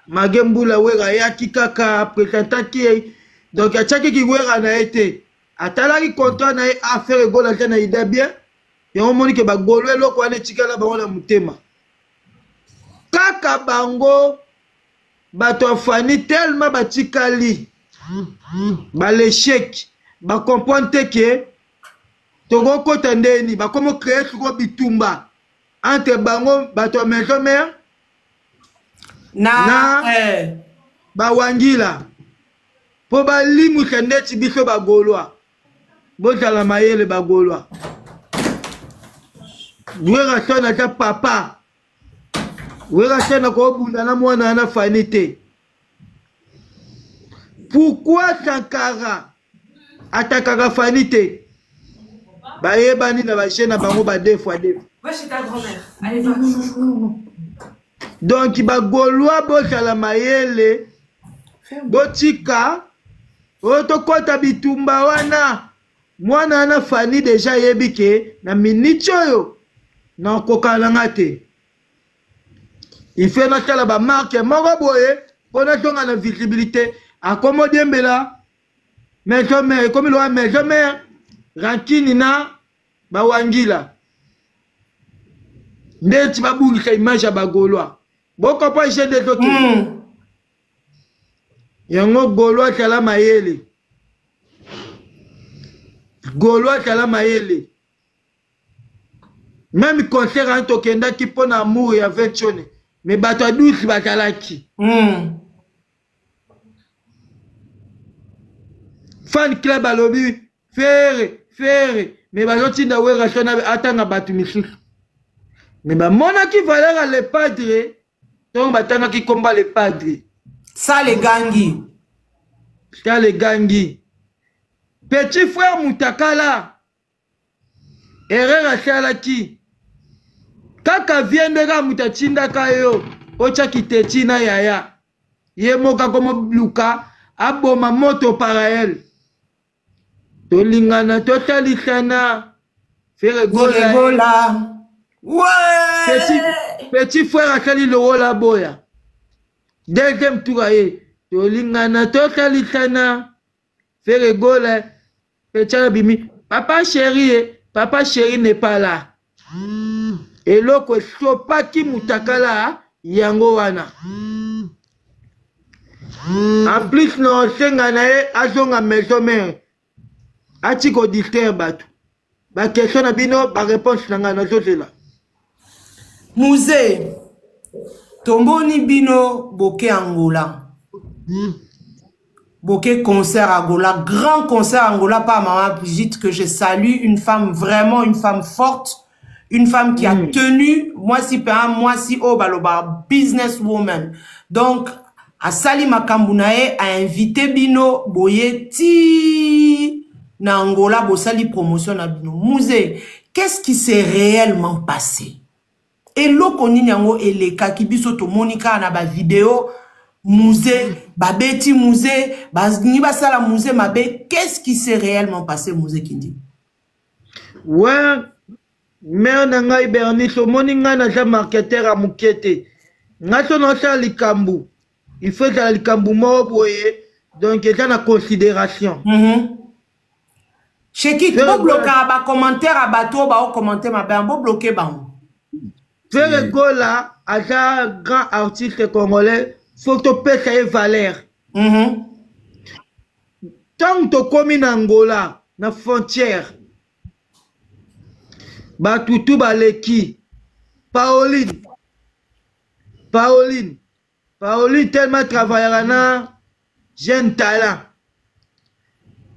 magembula wera yaki kaka presentaki donc atiaki ki wera na ete atalaki contrat na affaire egola te na ida bien yango moni ke bagolo eloko wana etikala bango na motema kaka bango bato afani tellement batikali baleshek bakomprendre te ke tokokota ndeni bakomo créer siko bitumba entre bango bato maison mère na bawangila po balimusa ndeti biso bagolwa bozala mayele bagolwa Werashon aza papa Werashon akobunda na mwana na fani te. Pourquoi Sankara atakaka fani te? Bayebani na bachena bango ba deux fois deux. Va chez ta grand-mère. Allez va. Donc bagolwa bozala mayele botika otokota bitumba wana mwana na fani deja yebike na minute oyo na kokalanga te. Il fait notre ba marque moko boye pona tonga na visibilité accommodé mbela maison mère comme le maison mère rankini na bawangila ndeti babungisa image ya bagolwa boko pa je de toki yango golwa tala mayele golwa tala mayele même concert en tokenda ki pona amour ya vechone mais bato a douce batalaki fan club alobi fere mais bazotinda Werashon atanga bato misusu mais bamonaki valeur le padre donc batanga ki komba le padre ça les gangi petit frère Mutakala erreur asalaki kaka viendeka mutachindaka yo ocha kiteti na yaya ye moka komo luka aboma moto para elle tolingana totalisana faire gola ouais petit frère asali lokola boya deuxième tour aye tolingana totalisana faire gola petit bimi papa chéri n'est pas là eloko sopaki Mutakala yango wana en plus non senga na ye azonga maison mère ati ko distraire bato ba question na bino ba réponse na nga nazozela Musée tomboni bino boke Angola boke concert Angola grand concert Angola par maman Brigitte que je salue une femme vraiment une femme forte une femme qui a tenu moi si oh baloba businesswoman donc a sali makambunae a invité bino boye ti na Angola bo sali promotion na bino Musée qu'est-ce qui s'est réellement passé et lokoni nyango eleka kibiso to monika na ba vidéo Musée babeti Musée ni basala Musée mabe qu'est-ce qui s'est réellement passé Musée Kindi ouais mère nanga Bernice moninga na ja marketeur a mukete ngato no sa likambu il faut ça likambu mo boye donc ça na considération chez qui bo bloquer ba commentaire à bateau ba o commenter ma ben bo bloquer ba Faire Gola aja grand artiste congolais photo pesa et valeur tant to komi na Angola na frontière batutu baleki Pauline tellement travaillera na jeune talent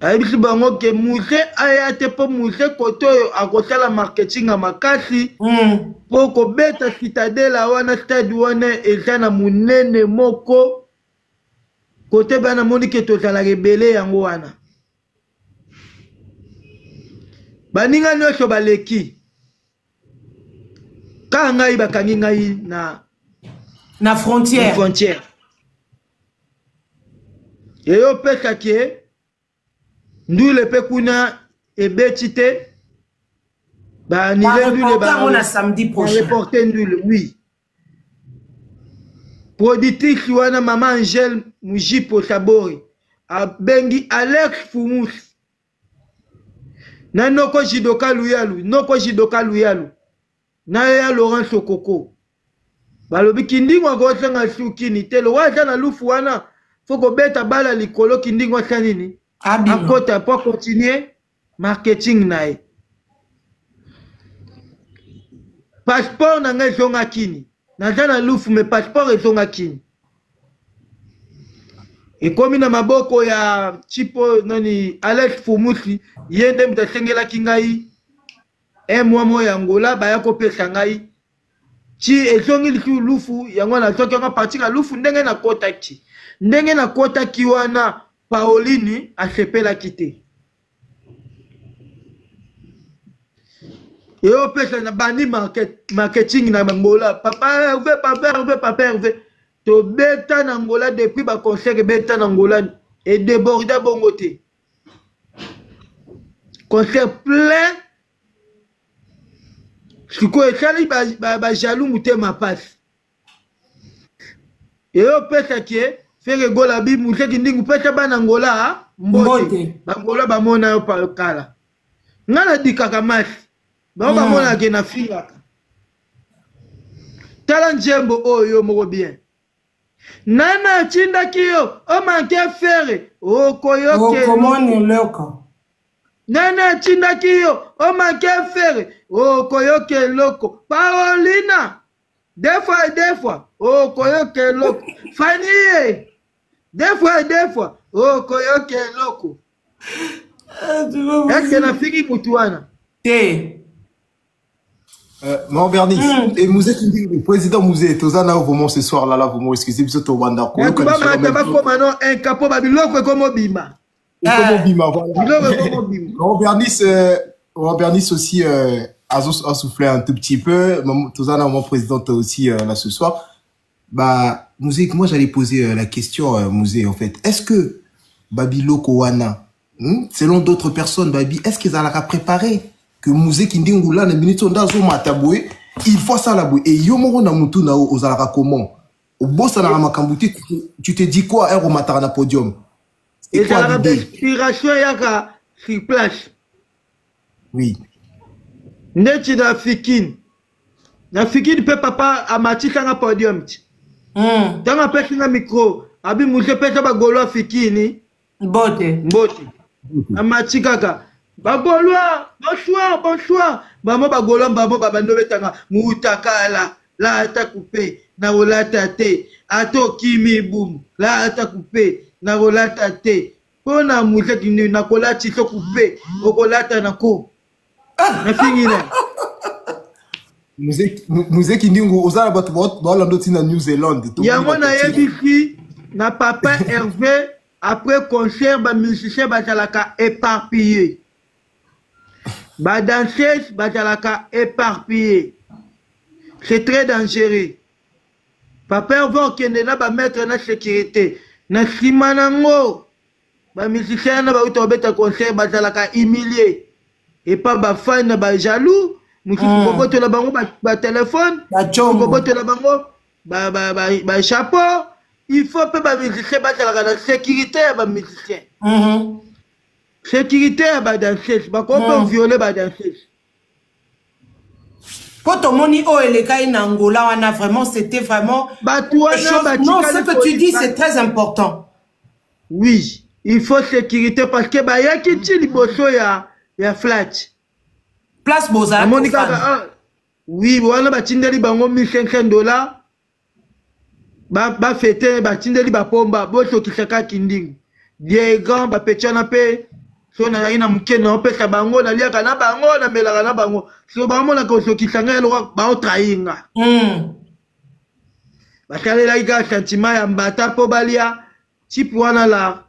ayebisi bango ke muse aya te po muse koto akosala marketing ya makasi po kobeta citadela wana stade wana eza na munene moko kote bana moni ke tozala rebele yango wana baninga nyonso baleki kaka ngai bakangi ngai na frontière eyo pesaki ndule pe kuna ebeti te banile ndule ba samedi prochain reporter ndule oui productrice wana mama Angèle Mujipo Sabori abengi Alex Fumus na noko jidoka luyalu na ya Laurent Okoko balobi kindingo akosenga sukini te lo waza na lufu wana foko beta bala likolo kindingo sanini akota pour continuer marketing nae passeport na ngai zonga kini naza na lufu me passeport ezonga kini ekomi na maboko ya chipo nani Alex Fumusi yende mtasengelaki ngai mois ya Angola baya kopesa ngai chi ezongi lisu lufu yango na soki nga partika lufu ndenge na kota ki wana Pauline asepelaki te yo pesa na bandi marketing na Angola papa Hervé to beta na Angola depuis ba concert beta na Angola et déborda bongo te concert plein siko esali ba jaloux mutema passe yo pesa ki Faire gola bi museki ndingu pesa bana Angola mbote bangola bamona yo pa kala ngala dikaka masi bamona ke na fingaka tala njembo oyo moko bien nana chinda kiyo o manke fere o koyoke komoni loko nana chinda kiyo o manke fere o koyoke loko Paulina deux fois o koyoke loko Fanny deux fois oh koyoke loko est-ce que na fiki mutuana te Non, Bernice. Et Mouzé qui dit, le président Mouzé, Tozana, vraiment ce soir-là, là, vous m'excusez, vous êtes au Rwanda. Un capot babiloko comme Bima. Comme Bima, voilà. Bernice aussi, a soufflé un tout petit peu. Tozana, mon président aussi, là, ce soir. Bah, Mouzé, moi, j'allais poser la question, Mouzé, en fait. Est-ce que Babiloko Wana, selon d'autres personnes, Babi, est-ce qu'ils allaient préparer que Mouzé Kindingula na minute ndazo mataboué il faut ça la boué et yomoro na mutu na ozalaka comment au boss na makambuti tu te dis quoi au matara na podium et quoi l'inspiration yaka sur place oui neti na fikine pe papa amatika na podium tanga pesi na micro abi Mouzé pesa ba golo fikini mbote amatikaka Bagolwa, bonsoir. Maman Bagolwa, maman Babando Betanga, Moutakala, la ata coupé, na rolata te, ato kimi boum, la ata coupé, na rolata te. Pona Mouzé qui na kolati so coupé, okolata na ko. Na fingina. Mouzé qui ndingu ozala bato ba landoti na New Zealand. Yango na yebiki na papa Hervé après concert ba musicien bazalaka éparpillé. Ba danseuse bazalaka éparpillé. C'est très dangereux. Papa va okende na ba mettre na sécurité. Na sima nango ba musicien na ba utobeta concert bazalaka humilié. Et pas ba fan ba jaloux. Mususu koboto la bango ba téléphone. Koboto la bango ba chapeau. Il faut pas ba musicien bazalaka na sécurité ba musicien. Sécurité à la danseuse, on violer la danseuse. Pour ton moni oh et les cas en Angola, on a vraiment, c'était vraiment. Non, ce que tu dis, c'est très important. Oui, il faut sécurité parce que bah y a qui tire bosso ya flat. Place Boza. Oui, voilà bah tindeli bango $1,500. Ba fêter bah tindeli ba pomba bosso kisaka kinding. Des grands ba petchana pe. So na ina mukena opesa bango na liaka na bango na melaka na bango so bango na koso kisanga lo ba otrainga basalela ika sentiment ya mbata po balia type wana la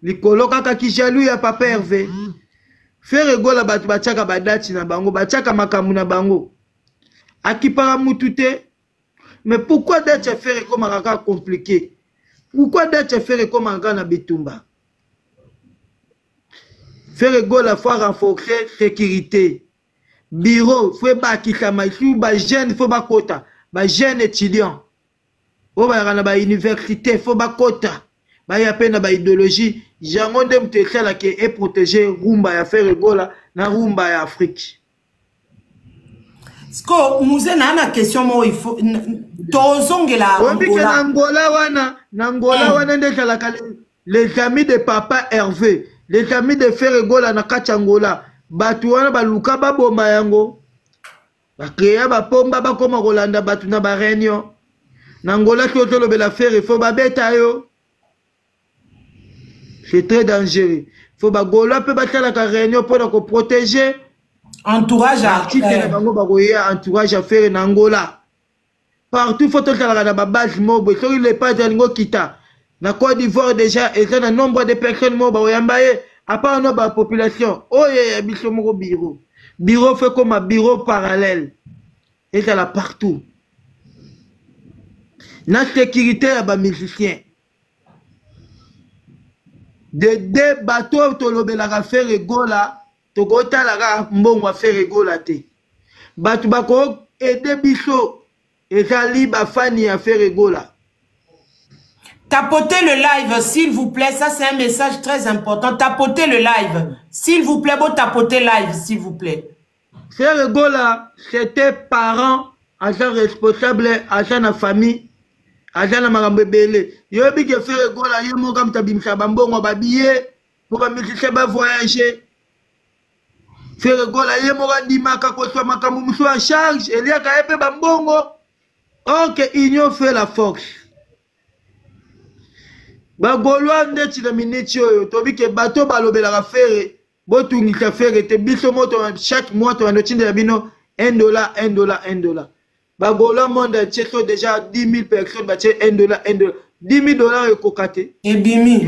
likolo kaka kishalu ya papa Hervé faire gola batu bachaka badati na bango bachaka makamu na bango akipara mutute mais pourquoi d'être faire comme un compliqué pourquoi d'être faire comme un gars na bitumba. Faire go la fois renforcer sécurité. Bureau, faut pas qui ça ici ba jeune faut pas quota. Ba jeune étudiant. Au ba université faut pas quota. Ba ya peine ba idéologie, jango ndem te sala ke et protéger rumba ya faire go la na rumba ya Afrique. Sko Mouzé na na question mo il faut tozongela Angola. Angola wana ndesala les amis de papa Hervé. Les amis de Ferregola na Kachangola, batuana baluka babomba yango. Bakrea bapomba bakoma kolanda batu na ba réunion. Nangola toto lobela faire faut babeta yo. C'est très dangereux. Faut bagola pe batala ka réunion pour ko protéger entourage artiste na bango bagoya entourage à faire Nangola. Partout faut to tala na ba base mobo, so il est pas dans kita. Na Côte d'Ivoire déjà, et un nombre de personnes mortes, à part la population. Oh, il y a un bureau. Bureau fait comme un bureau parallèle. Et ça là partout. La sécurité à bas musiciens. De deux bateaux, tu l'as fait rigola, tu l'as bon à faire rigola. Bateau bako et des bichos. Et ça libre Fanny à faire rigola. Tapotez le live, s'il vous plaît. Ça, c'est un message très important. Tapotez le live. S'il vous plaît, bon, tapotez live, s'il vous plaît. Ce rigola, c'était parents, agents responsables, agents de famille, agents de marambébélé. Yo bi ke fait rigola, yo mo kam tabimsa bambongo babiye, pour que musicien ba voyager. Fait rigola, yo mo randima ka ko so makamu muso en charge, elia ka epe bambongo. Ok, union fait la force. Bagolwa ndeti na minute oyo tobi ke bato balobela ka fere botungisa fere te biso moto chaque mois to andotinde ya bino 1 dollar, 1 dollar, 1 dollar. Bagolo monde entier sont déjà 10 000 personnes, bah 1 dollar, 1 dollar. 10 000 dollars et kokate. Et bimi.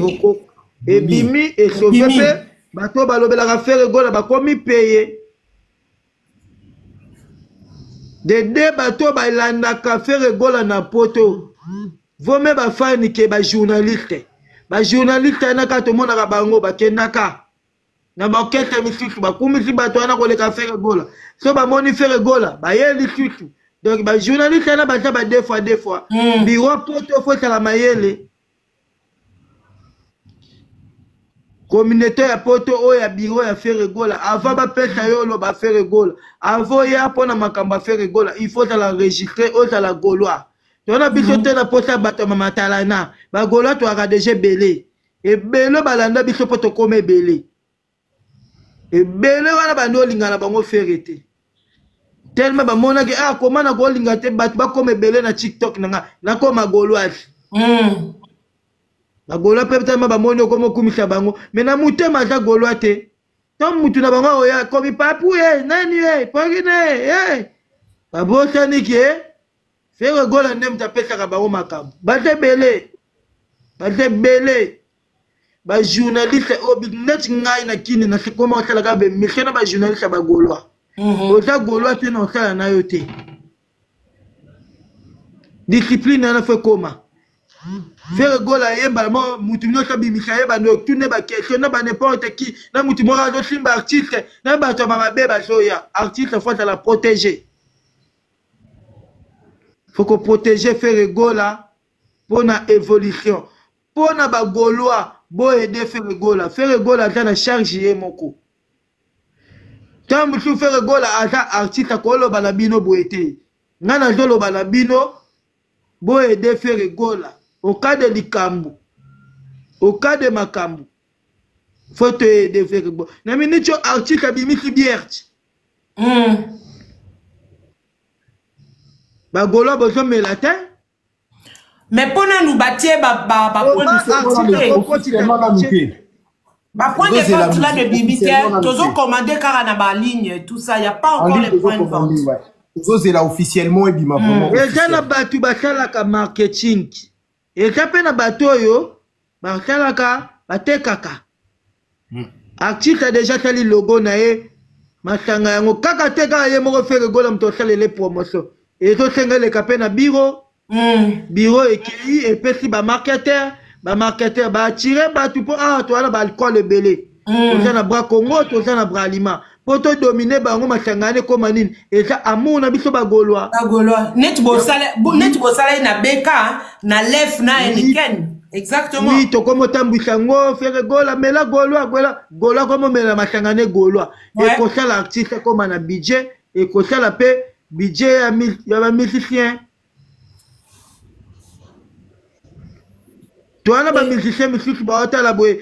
Et bimi et sauvé. Bato balobela faire gola ba komi payer. De deux bato bailanda ka faire gola na poto. Vome ba fani ke ba journaliste. Ba journaliste na ka to mona ka bango ba kenaka. Na ba kete misusu ba kumisi bato na ko le ka faire gola. So ba moni faire gola ba yeli susu. Donc ba journaliste na ba ba deux fois. Biro poto faut la mayele. Communauté ya poto o ya biro ya faire gola avant ba pesa yo lo ba faire gola avant ya pona makamba faire gola il faut la enregistrer au la gaulois to na biso te na posa bato mama talana ba gaulois to aka déjà belé et belé balanda biso poto comme belé et belé wana bando lingana bango faire te tellement ba mona ke ah comment na go linga te bato ba comme belé na TikTok na koma gaulois ba golo peut-être ma ba mono comme kumisa bango mais na mutema za golo te tom mutu na bango oya komi papu nani pogine ba bosa niki faire gola ndem ta pesa ka bango makambo ba te belé ba journaliste obi net ngai na kini na sikoma osala ka be mission na ba journaliste ba golo oza golo te na osala na yo te discipline na fait comment faire gola yemba mo mutu nyonso bimisa yeba no tune ba question na ba n'importe qui na mutu mo razo simba artiste na ba to ba beba soya artiste faut la protéger faut que protéger faire gola pour na évolution pour na ba goloa bo aider faire gola dans la charge yemoko tant mutu faire gola asa artiste ko lo bala bino boete ngana zolo bala bino bo aider faire gola. Au cas de Likambu, au cas de Makambu, faut te aider faire bon. Na minute article abimisi bierte. Ba golo bozo melatin. Mais pendant nous bâtir ba point de vente là de bibitaire, toujours commandé car na ba ligne tout ça, il y a pas encore les points de vente. Toujours là officiellement et bima vraiment. Et ça na batu basala ka marketing. Et ça pe na bato yo basalaka batekaka artiste déjà sali logo na ye masanga yango kaka teka ye moko faire gola mto salele promotion et to senga le kapé na bureau ekei et pesi ba marketeur ba attirer batu po ah to ala ba alcool belé to na bras Congo to na bras aliment pour te dominer bango masangane comme nini et ça amour na biso ba gaulois net bo sala na beka na lef na eniken exactement oui to comme tambusango faire gola mais la gaulois comme mela masangane gaulois et comme ça l'artiste comme na budget et comme ça la paix budget ya ba musicien to na ba musicien musique ba hota la boy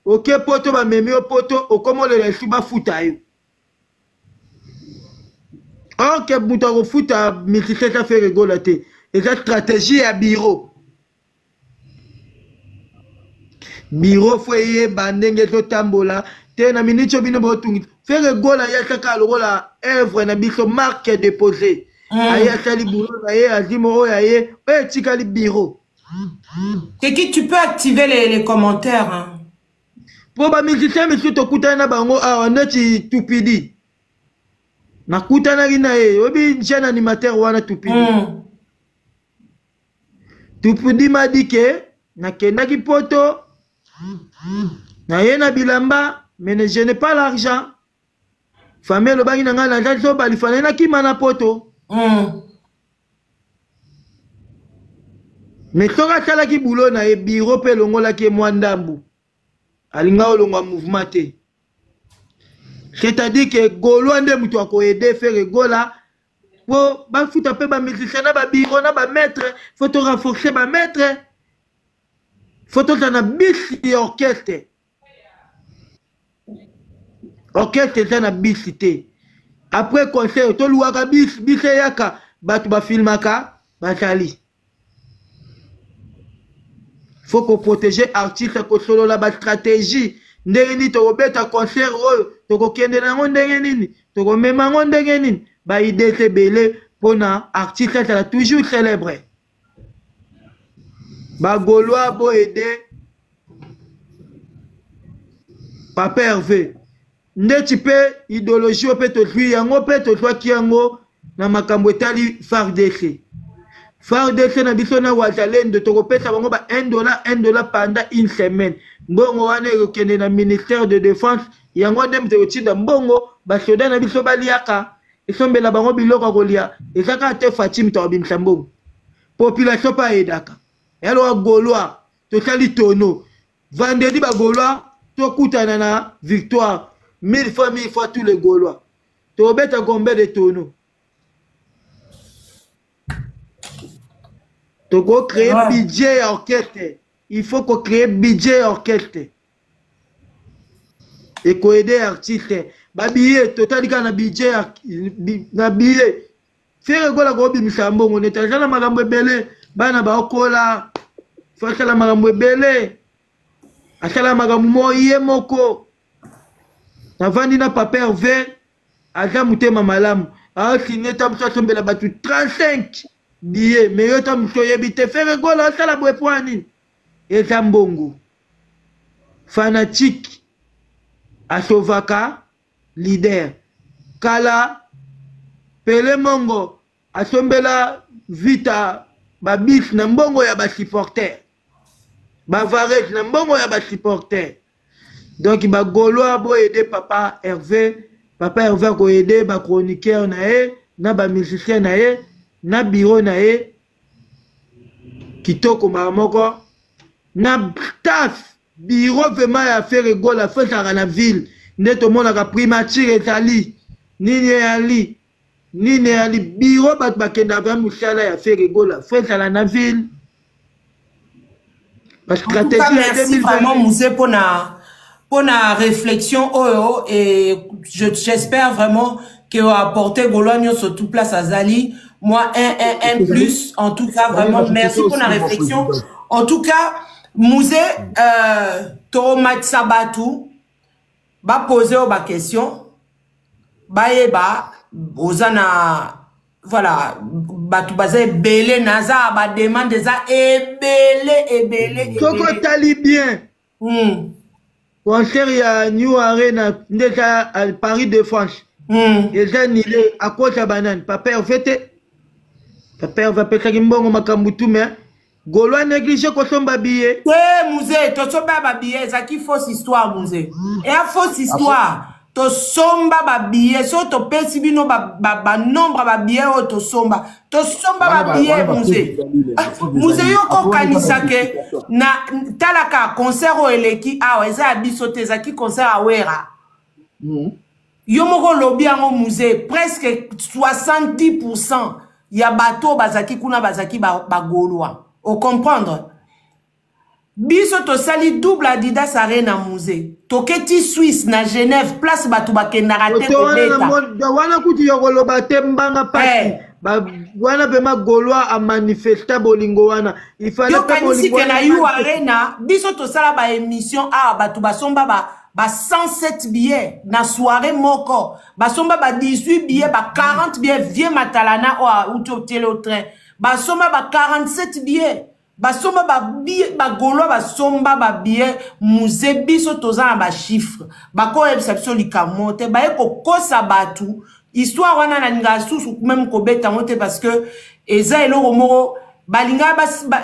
OK poto ba memi o poto o comme le suba futa yo. Ok, Moutaro foot a mis ça fait rigoler. Et cette stratégie à bureau. Bureau foyer bandenge to tambola. Te na minute bino botungi. Faire rigoler ya saka lokola œuvre na biso marque déposée. Aya sali boulot na ye azimo ya ye. Tika li bureau. Qui tu peux activer les commentaires hein? Pour ba musicien monsieur to kutana bango a oneti tupidi. Nakutana rina ye obi jeune animateur wana tupidi tupidi madike nakenda ki poto na ye na bilamba mais je n'ai pas l'argent famille le bangi nanga na nzo bali fana na ki mana poto mais toka sala ki boulot na ye biro pe longola ki mwandambu alinga olongwa mouvement te. C'est-à-dire que Gaulois nde mutu ako aider faire gola pour ba futa pe ba musicien na ba biro na ba maître faut te renforcer ba maître faut te na bis orchestre na bisité après concert to luaka bis yaka batu ba filmaka ba sali faut qu'on protéger artiste ko solo la ba stratégie ndenge ni to beta concert oyo to ko kende na ndenge nini to ko mema ndenge nini ba idée belé pona artiste ça toujours célèbre ba Gaulois bo aider Papa Hervé ndeti pe idéologie pe to tui yango pe to twa kiango na makambo etali FARDC FARDC na biso na wazalendo tokopesa bango ba $1 pendant une semaine mbongo wana ekokende na ministère de défense yango nde mte otinda mbongo basoda na biso baliaka esombela bango biloko kolia ezaka te Fatim tobimisa mbongo population pa edaka yalo Gaulois tosali tono vendredi ba Gaulois tokutana na victoire 1000 fois tous les Gaulois tobeta combien de tonneaux toko créer budget orchestre il faut qu'on crée budget orchestre et qu'on aider artiste babillet total kana budget na billet faire gola go bimisa mbongo netala makambo ebele bana ba okola fasala makambo ebele asala makambo moye moko navandi na Papa Hervé aza mutema malamu asigné tamso tombela batu 35 billets mais yo tamso yebite faire gola asala boye poani eza mbongo fanatique asovaka leader kala Pele Mongo asombela vita babis na mbongo ya ba supporter bavares na mbongo ya ba supporter donc ba Gaulois bo aider Papa Hervé ko aider ba chroniqueur na ye na ba musicien na ye na bureau na ye kitoko moko na staff bureau vraiment ya faire gola fesa na ville ndeto mona ka primature etali nini ali bureau bat bakenda ba musala ya faire gola fesa na ville la stratégie merci vraiment Mouzé pour la réflexion et j'espère vraiment que vous apportez Gaulois sur toute place à Zali moi un plus en tout cas vraiment merci pour la réflexion en tout cas Mouzé Tomat Sabatou ba poser ba question ba yeba ozana voilà batu baza belé naza ba demande za ebele Koko tali bien concert ya New Arena ndeka à Paris de France eza nile à cause ya banane Papa Hervé va pesa kimbongo makambutu mais Gaulois négligé ko somba billet Mouzé to somba ba billet za ki fausse histoire Mouzé et a fausse histoire to somba ba billet so to pesi bino ba nombre ba billet o to somba ba billet Mouzé Mouzé yo ko kanisa ke na talaka concert o eleki awa eza biso te za ki concert awera yo moko lobi yango Mouzé presque 70% ya bato bazaki kuna bazaki ba Gaulois au comprendre biso to sali double Adidas Arena Mouzé toketi Suisse na Genève place batu bakenda raté kobeta wana kuti yokolo batembanga pasi wana pema Gaulois a manifesta bolingo wana il fallait pas bolingo na yu Arena biso to sala ba émission batu basomba ba 107 billets na soirée moko basomba ba 18 billets ba 40 billets vieux matalana ou télé au train basomba ba 47 billets basomba ba billet ba Gaulois basomba ba billets Mouzé biso tozana ba chiffre ba ko exception likamote ba eko kosa batu histoire wana na ninga susu même ko beta monte parce que eza eloko moko balinga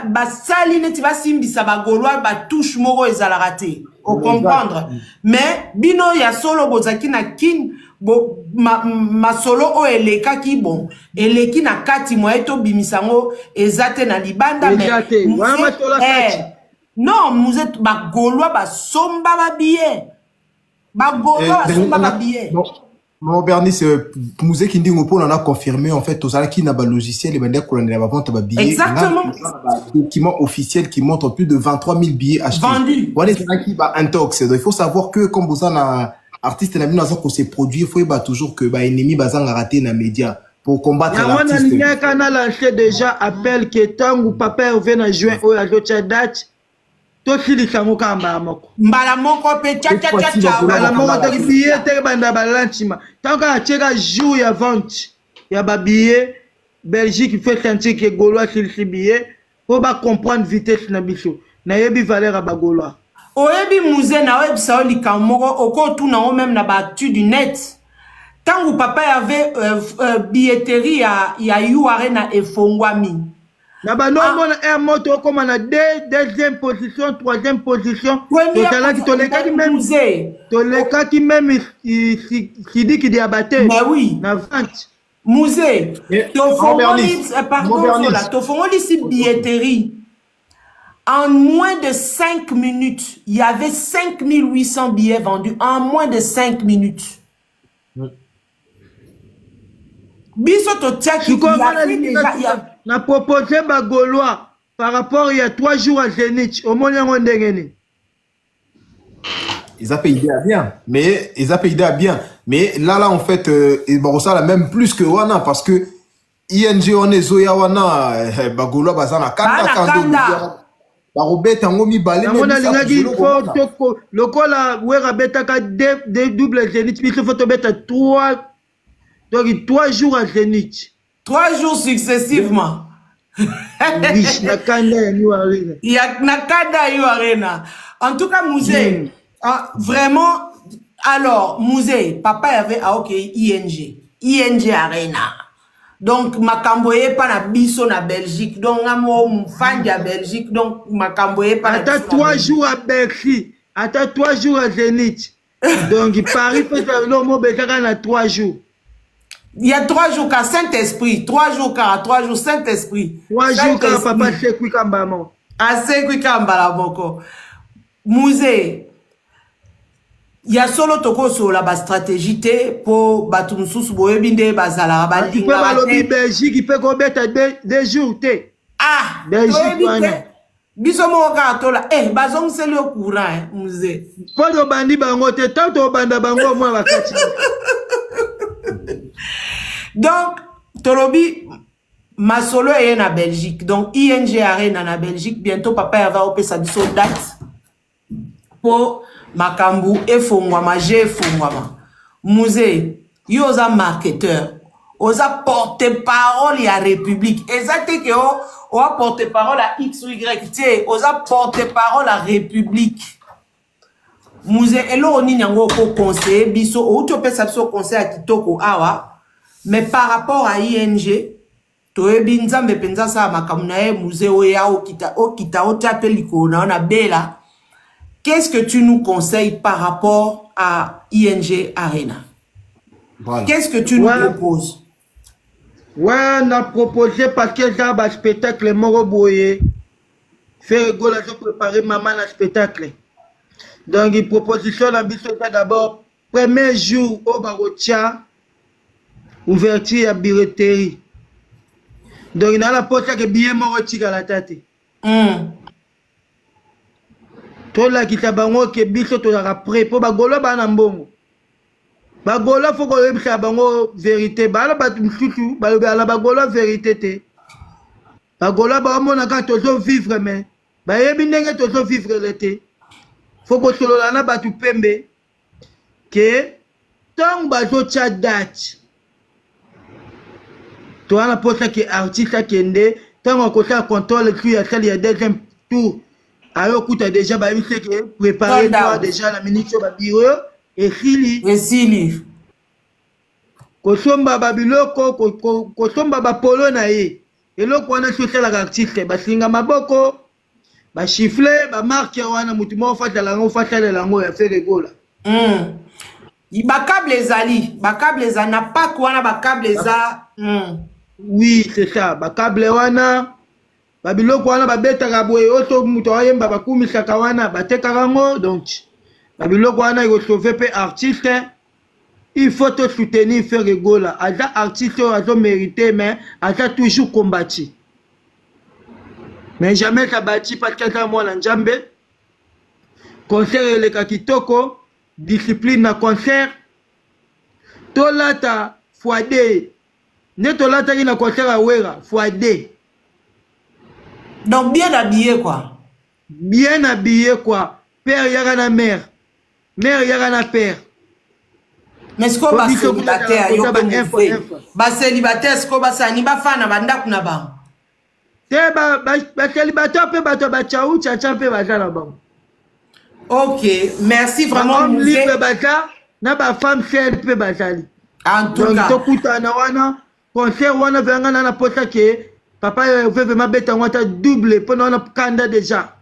ba sali neti ba simbisa ba Gaulois ba touche moko ezala raté au comprendre mais bino ya solo bozaki na kin bo ma solo o eleka ki bon eleki na kati mo eto bimisango ezate na libanda mais non Mouzé ba Gaulois ba somba ba billet ba Gaulois ba somba ba billet non Bernice Mouzé qui dit on a confirmé en fait aux qui n'a pas logiciel et ben dès qu'on a vente ba billets exactement document officiel qui montre plus de 23 000 billets achetés voilà c'est qui va intox il faut savoir que comme vous en a artiste na bino azako se produire faut ba toujours que ba ennemi bazanga raté na média pour combattre l'artiste. Il y a un canal lancé déjà appel que tangu Papa Hervé na juin o ya jocha date to sili sango kamba moko mbala moko pe cha mbala moko to billet te banda balanchima tanka acheka jour ya vente ya ba billet Belgique fait sentir que Gaulois c'est billet pour ba comprendre vitesse na biso na yebi valeur à ba Gaulois oyebi musée na web sa likamoko oko tu na même na ba tu du net tant où papa y avait billetterie ya you arena efongwami na ba non un moto comme on a deuxième position troisième position to le cas qui même qui dit qu'il y a battu mais oui na vente musée to fongoli pardon là to fongoli si billetterie en moins de 5 minutes il y avait 5800 billets vendus en moins de 5 minutes biso to tiaki na proposé ba Gaulois par rapport il y a 3 jours à Zénith au moins on ndengeni ils ont payé bien mais là en fait ils vont ça la même plus que Wana parce que ING on est Zoya Wana ba Gaulois bazana kanda ba robeta ngomi balé on a lingaki photo lokola wera betaka de double Zénith puis il faut to beta 3 donc 3 jours à Zénith 3 jours successivement. Oui, Nakanda Yu Arena. Il y a Nakanda Yu Arena. En tout cas, musée, vraiment, alors, musée, papa avait ING Arena. Donc, Makamboye pas na biso na Belgique. Donc, on fan de Belgique. Donc, Makamboye pas na biso. Attends 3 jours à Bercy. Attends 3 jours à Zénith. Donc, Paris peut faire l'homme à 3 jours. Il y a 3 jours qu'à Saint-Esprit, 3 jours qu'à 3 jours Saint-Esprit. 3 jours qu'à papa c'est qui kambamo. À c'est qui kambala boko. Musée. Il y a solo toko sur la stratégie pour batumsus boebinde bazala ba. Tu peux balobi Belgique, il peut commettre 2 jours té. Ah, Belgique wana. Biso mo ka tola bazong c'est le courant musée. Pas de bandi bango té tant to banda bango moi bakati. Donc, Tolobi, ma solo est en Belgique. Donc, ING Arena en Belgique. Bientôt, papa va opérer sa date pour Makambu et Fongwama, G Fongwama. Musée, yosa marketeur, osa porte-parole à République. Et ça, c'est que on a porte-parole à X ou Y, osa porte-parole à République. Musée, et là, on y a un conseil, biso, ou tu peux savoir conseil à Kitoko Awa. Mais par rapport à ING, Toebinza Mpenza sa makamunae musée oya okita otapeliko na ona bela. Qu'est-ce que tu nous conseilles par rapport à ING Arena? Voilà. Qu'est-ce que tu nous proposes? Ouais, on a proposé parce que ça va spectacle Moroboye. Faire go la préparer maman à spectacle. Donc, il proposition la biso d'abord premier jour au Barotia. Ouverture à billetterie. Donc, il y a la porte qui est bien mortique à la tête. Tout là qui t'a bango qui est bien après. Pour Bagola, banambongo. Bagola, faut qu'on ait bango vérité. Bala batum chouchou. Bala Bagola vérité. Bagola, bamona quand toujours vivre, mais. Bayebinenge toujours vivre l'été. Faut qu'on se l'ana batu pembe. Que tant bazo tcha date. Toi, la poste qui est artiste qui est tant qu'on côté contrôle puis il y a deuxième tour. Alors, tu as déjà préparé toi déjà la minute sur le bureau et Sili. Et Sili. Kosomba babiloko, kosomba bapolo na ye. Et là, on a social artiste, basinga maboko, ba chiffler, ba marque wana mutumo fa la lango fa la lango ya fait rigola. Bakable ezali, bakable eza na pas quoi na bakable eza. Oui, c'est ça. Bakable wana, babiloko wana babeta boye oto muto ayemba bakumisaka wana bateka ngo donc babiloko wana il sauver pe artiste. Il faut te soutenir faire rigola. Aza artiste azo mérité mais aza toujours combattu. Mais jamais ça bâti parce que ça moi njambe. Concert le kakitoko, discipline na concert. Tolata x2. Ne tolata qui na concert à wera x2. Donc bien habillé quoi. Bien habillé quoi. Père yaga na mère. Mère yaga na père. Mais ce qu'on va célibataire, célibataire, ce qu'on va s'ani ba fana banda kuna ba. Célibataire pe bato ba chaou chacha pe ba jala ba. Ok, merci vraiment. Homme libre bata na ba femme seule pe ba jali. En tout cas. Donc tokuta na wana concert wana venga na posa ke papa veut vraiment beta wata double pour na kanda déjà.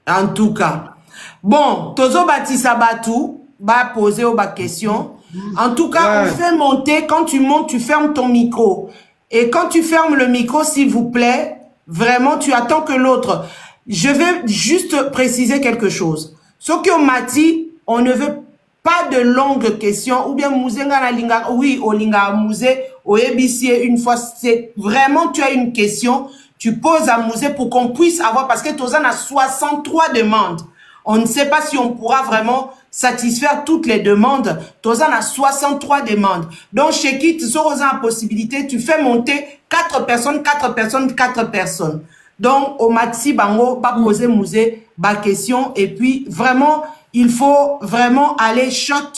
En tout cas. Bon, tozo batisa batu ba poser aux questions. En tout cas, on fait monter. Quand tu montes, tu fermes ton micro. Et quand tu fermes le micro, s'il vous plaît, vraiment, tu attends que l'autre. Je vais juste préciser quelque chose. Ce que Mati, on ne veut pas de longues questions. Ou bien Mouzenga na linga, oui, au linga Mouzé, au EBC, une fois, c'est vraiment, tu as une question, tu poses à Mouzé pour qu'on puisse avoir, parce que Tozan a 63 demandes. On ne sait pas si on pourra vraiment satisfaire toutes les demandes. Tozan a 63 demandes. Donc, chez qui tu auras la possibilité, tu fais monter 4 personnes, 4 personnes, 4 personnes. Donc, au maxi, bango, pas poser Mouzé, ba question. Et puis, vraiment, il faut vraiment aller shot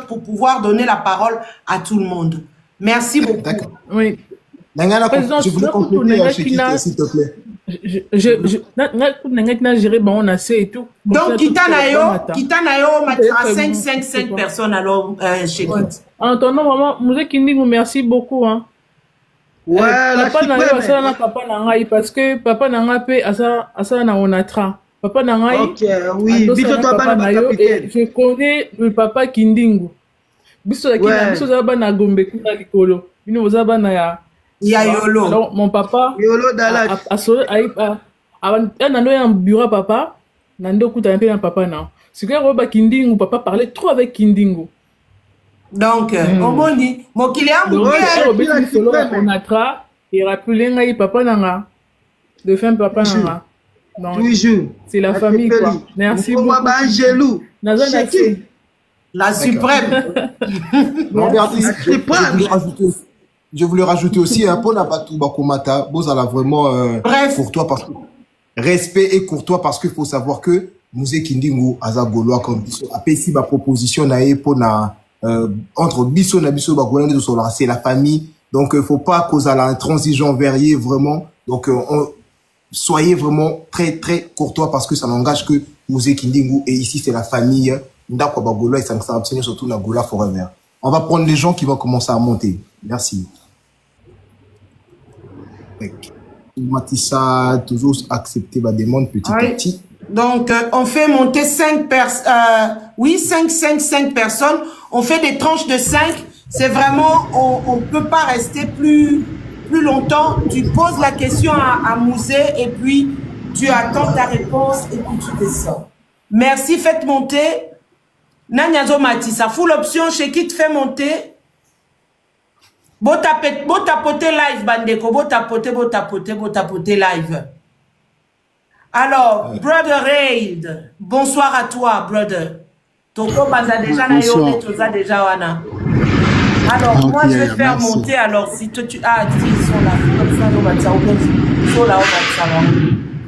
pour pouvoir donner la parole à tout le monde. Merci beaucoup. D'accord. Oui. Président, je voulais compléter, s'il te plaît. Donc, Kitanayo, 5 personnes alors chez Kit. En attendant, vraiment, Mouzé Kindingu, merci beaucoup. Hein. Ouais, papa n'a papa n'a parce que papa n'a pas asa na onatra. Papa n'a pas. Ok, oui, biso to ba na capitaine. Je connais le papa Kindingu. Biso la kina, biso za ba na gombe kuna likolo. Bino za ba na ya Yolo. Alors, mon papa, Yolo Dalach. Nando un bureau papa, Nando kuta un peu un papa non. C'est que Roba Kindingu, papa parlait trop avec Kindingu. Donc, on dit, mon client, on a tra, il rappelé papa nanga, de fin papa nanga. Toujours. C'est la famille quoi. Merci beaucoup. Angelou. La suprême. Je voulais rajouter aussi un peu Nabatou Bakomata, Bozala vraiment courtois parce que respect et courtois parce qu'il faut savoir que Mouzé Kindingu Azagoloa comme après ici ma proposition nae pour na entre biso na biso Bagolande de Solar c'est la famille donc faut pas cause à la intransigeant verrier vraiment donc soyez vraiment très très courtois parce que ça n'engage que Mouzé Kindingu et ici c'est la famille Ndakwa Bagoloa et ça s'abstenir surtout na Gola Forever. On va prendre les gens qui vont commencer à monter. Merci. Matissa, toujours accepter ma demande petit à petit. Donc, on fait monter 5 personnes. Oui, 5 personnes. On fait des tranches de 5. C'est vraiment, on ne peut pas rester plus longtemps. Tu poses la question à Mouzé et puis tu attends ta réponse et puis tu descends. Merci, faites monter. Nanyazo Matissa, full option chez qui te fait monter. Bo tapoter live, Bandeko. Bo tapoter live. Alors, Brother Raid, bonsoir à toi, brother. Toko baza déjà na yo, toza déjà wana. Alors, moi je vais faire monter. Alors, si tu ils sont là. Ils sont là,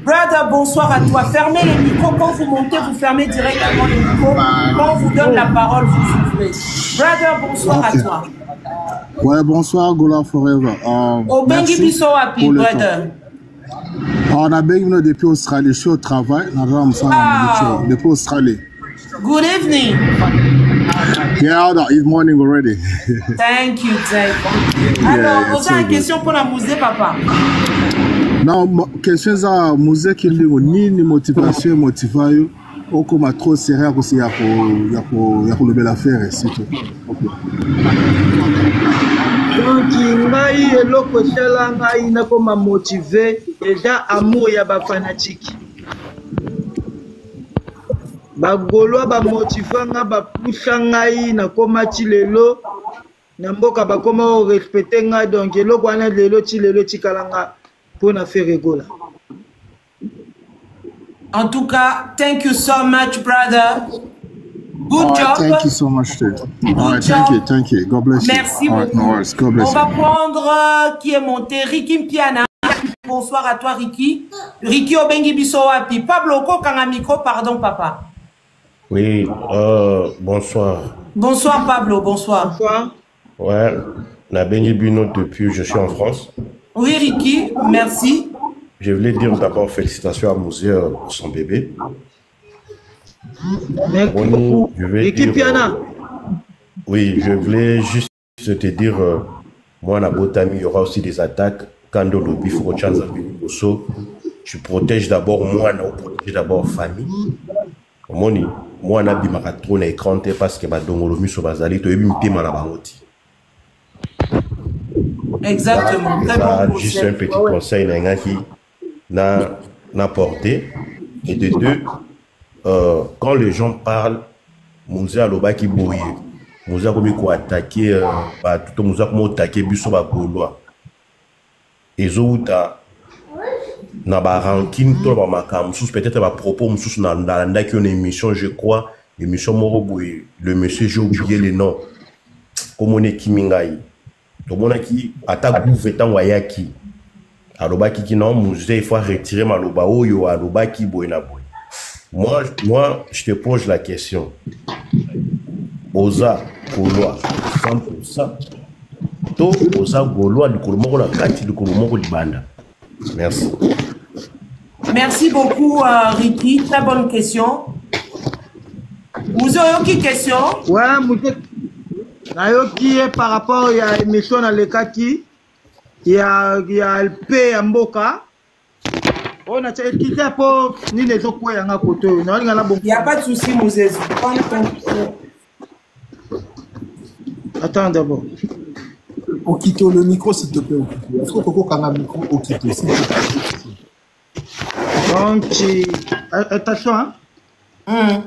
Brother, bonsoir à toi. Fermez les micros. Quand vous montez, vous fermez directement les micros. Quand on vous donne la parole, vous ouvrez. Brother, bonsoir à toi. Ouais, bonsoir, Gola Forever. Obengi biso wapi, brother? On a bien depuis Australie. Je suis au travail. Depuis Australie. Good evening. Yeah, it's morning already. Thank you. Alors, vous avez une question pour la Mouzé, papa? Non, question ça, Mouzé Kindingu, ni motivation motivayo, ou comme trop sérieux aussi y'a pour le bel affaire, c'est tout. Donc, ngai eloko sala ngai na koma motiver déjà amour ya ba fanatique. Ba Gaulois ba motiver nga ba pusha ngai na koma ti lelo na mboka ba koma respecter nga donc eloko wana lelo ti lelo tikala nga pour na faire rigola. En tout cas, thank you so much, brother. Good job. Thank you so much, too. Thank you. God bless you. Merci beaucoup. No worries. God bless On va prendre qui est monté. Ricky Mpiana. Bonsoir à toi, Ricky. Ricky Obengi Bisowapi. Pablo Kokanga micro, pardon, papa. Oui, bonsoir. Bonsoir Pablo, bonsoir. Bonsoir. Ouais, la Benny depuis, je suis en France. Oui Ricky, merci. Je voulais dire d'abord félicitations à Mouzé pour son bébé. Merci beaucoup. Ricky Piana. Oui, je voulais juste te dire, moi, la Botami, il y aura aussi des attaques. Quand le lobby tu protèges d'abord moi, tu protèges d'abord famille. Moi, on a dit trop l'écran parce que Badongolomi sur Bazali, tu as eu une pima la bangoti. Exactement. Juste un petit conseil n'a porté. Et de deux, quand les gens parlent, Mouzé Aloba qui bouille, Mouzé a commis quoi attaquer, tout le monde a commis attaquer Busso Bagoloa. Et Zouta, na ba ranking, tout le monde peut-être à propos, dans une émission, je crois, l'émission Moroboué, le monsieur, j'ai oublié le nom, comme on est Kimingaï. Tout le monde qui attaque Gouvetan Wayaki. Aloba qui non, Mouzé, il faut retirer Maloba Oyo, Aloba qui bouille na bouille. Moi, je te pose la question. Oza, Gaulois, 100%. To, Oza, Gaulois, du Kolomoko, la carte du Kolomoko, du Banda. Merci. Merci beaucoup, Ricky. Très bonne question. Vous avez une question? Ouais, Mouzé. Qui est par rapport à l'émission dans le cas qui il y a le P à Mboka. On a quitté pour ni les autres quoi à côté. Il n'y a pas de souci, Mouzé. Attends d'abord. Okito, le micro, s'il te plaît. Est-ce que tu as un micro Okito? Donc, attention, hein?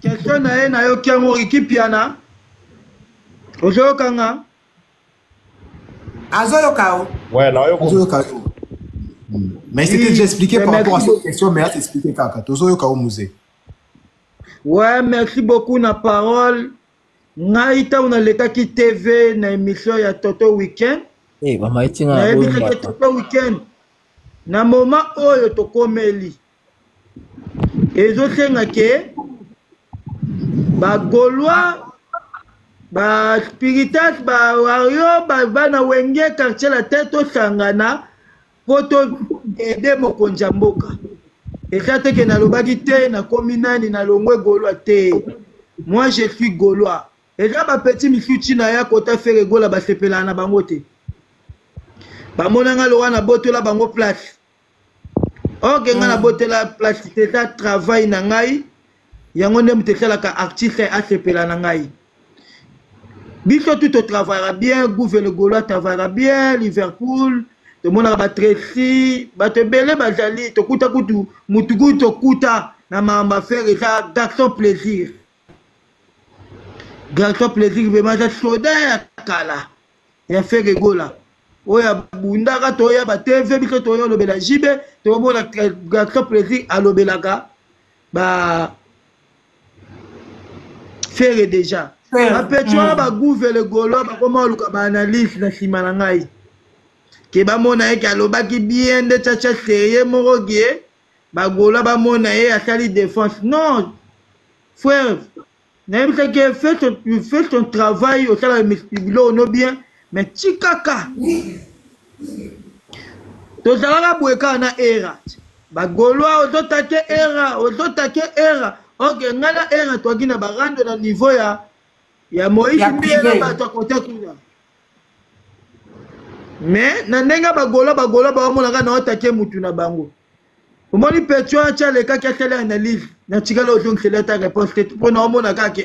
Question na yo kiango Ricky Piana. Ozo kanga. Azoyo kao. Ouais, na yo kao. Mais c'était déjà expliqué par rapport à cette question, mais à t'expliquer kaka. Ozo kao Mouzé. Ouais, merci beaucoup na parole. Naïta on a l'état qui TV na émission ya Toto Weekend. Eh, mama itinga. Na émission ya Toto Weekend. Na moment oyo to komeli. Ezo senga ke ba Gaulois, ba Spiritas, ba Wario, ba na wenge quartier la tête au sangana poto aider mokonzi mboka. Et ça te que na lobaki te na kominani na longwe Gaulois te. Moi je suis Gaulois. Et là ba petit misuti na ya kota faire gola ba sepela na bango te. Ba monanga lo wana boto la bango place. Ok nga na boto la place c'est ça travail na ngai. Yango nde mutesalaka artiste asepela na ngai. Biso tout travaillera bien, Gouvernement Gaulois travaillera bien, Liverpool, tout le monde a batréci, batebele bazali, tokuta kutu, mutugu tokuta na mamba faire ça garçon plaisir. Garçon plaisir vraiment ça soda ya kala. Ya faire rigola. Oya bundaka toya ba TV biso toyo lobela jibe, to mona garçon plaisir a lobelaka ba faire déjà. Après tu vois ba Gouvernement Gaulois ba comment luka ba analyse na sima na ngai. Ke ba mona e ka lobaki bien de chacha sérieux morogie ba Gaulois ba mona e asali défense. Non. Frère, n'aime pas que fais ton travail au salaire mistibilo no bien mais chikaka. To zalaka bweka na era. Ba Gaulois ozotake era. Ok, ngana era toaki na barando na niveau ya Moïse mbele bato côté kuna. Mais na ndenga ba Gaulois ba monaka na otake mutu na bango. Omoni petwa cha le kaka tele analyse na tikala donc c'est la ta réponse pour na monaka ke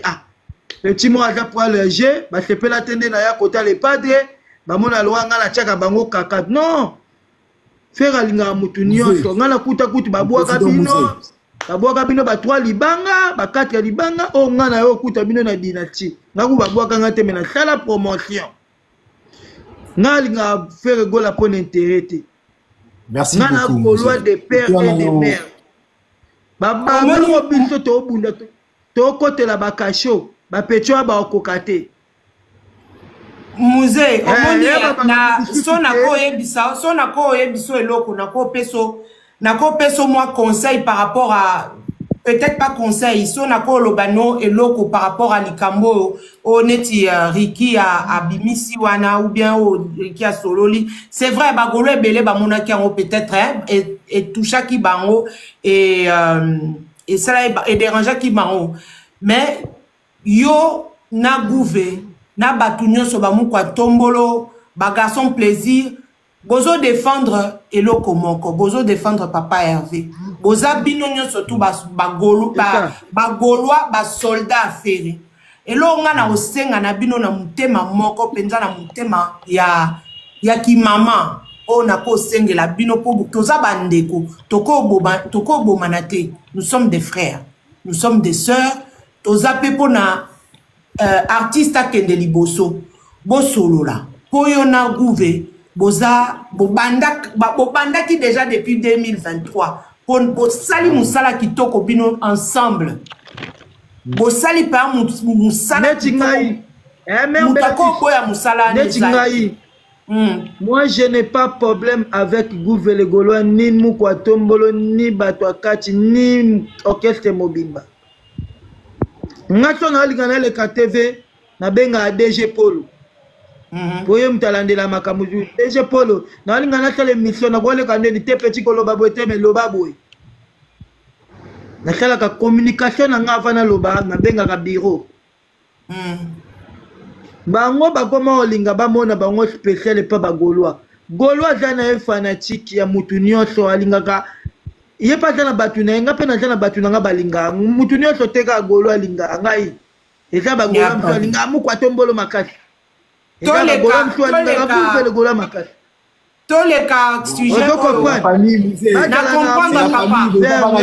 petit mot aza pour le jeu ba sepela tende na ya côté le padre ba mona loa ngala chaka bango kaka. Non. Faire alinga mutu nyonso ngala kuta babwa kabino. Babwaka bino ba 3 libanga, ba 4 libanga, o ngana yo kuta bino na dynastie. Ngaku babwaka ngate mena sala promotion. Ngali nga faire gola pour l'intérêt. Merci beaucoup. Ngana Gaulois de père et de mère. Baba ngalo biso to bunda to kote la bakasho, ba petwa ba okokate. Mouzé, omoni na sona ko yebiso eloko na ko peso moi conseil par rapport à peut-être pas conseil so na ko lobano eloko par rapport à likambo oneti Ricky a bimisi wana ou bien Ricky a sololi c'est vrai bagolo ebele ba monaki en peut-être et toucha ki bango et ça et déranger ki bango mais yo na gouvé na batunyo so ba mu kwa tombolo ba garçon plaisir bozo défendre eloko moko bozo défendre papa Hervé boza binonyo surtout bagolo bagolwa ba soldat affaire elo nga na osenga na bino na mutema moko penza na mutema ya ki mama ona ko sengela bino po toza bandeko toko bomana te nous sommes des frères nous sommes des sœurs toza pepo na artiste akende liboso bosolola po yo na gouvé boza bobanda qui déjà depuis 2023 pour sali musala kitoko bino ensemble bo sali pa musala netingai mutako boya musala netingai moi je n'ai pas problème avec Gouvé le Gaulois ni Mukwa Tombolo ni Bato Kati ni orchestre Mobimba ngato na lingana le KTV na benga DG Polo boye mtalandela makamuzu DG Polo na lingana tele mission na kwale kandeni te petit koloba boete me loba boy na kala ka communication na ngava na loba na benga ka bureau bango bakoma olinga bamona bango spécial pa bagolwa golwa zana e fanatique ya mutu nyonso alingaka ye pa zana batu na nga pe na zana batu na nga balinga mutu nyonso teka golwa alinga ngai eza bagolwa mtu alinga Mukwa Tombolo makasi eza bagolwa mtu alinga Gouvé le Gaulois makasi toleka sujet na comprendre papa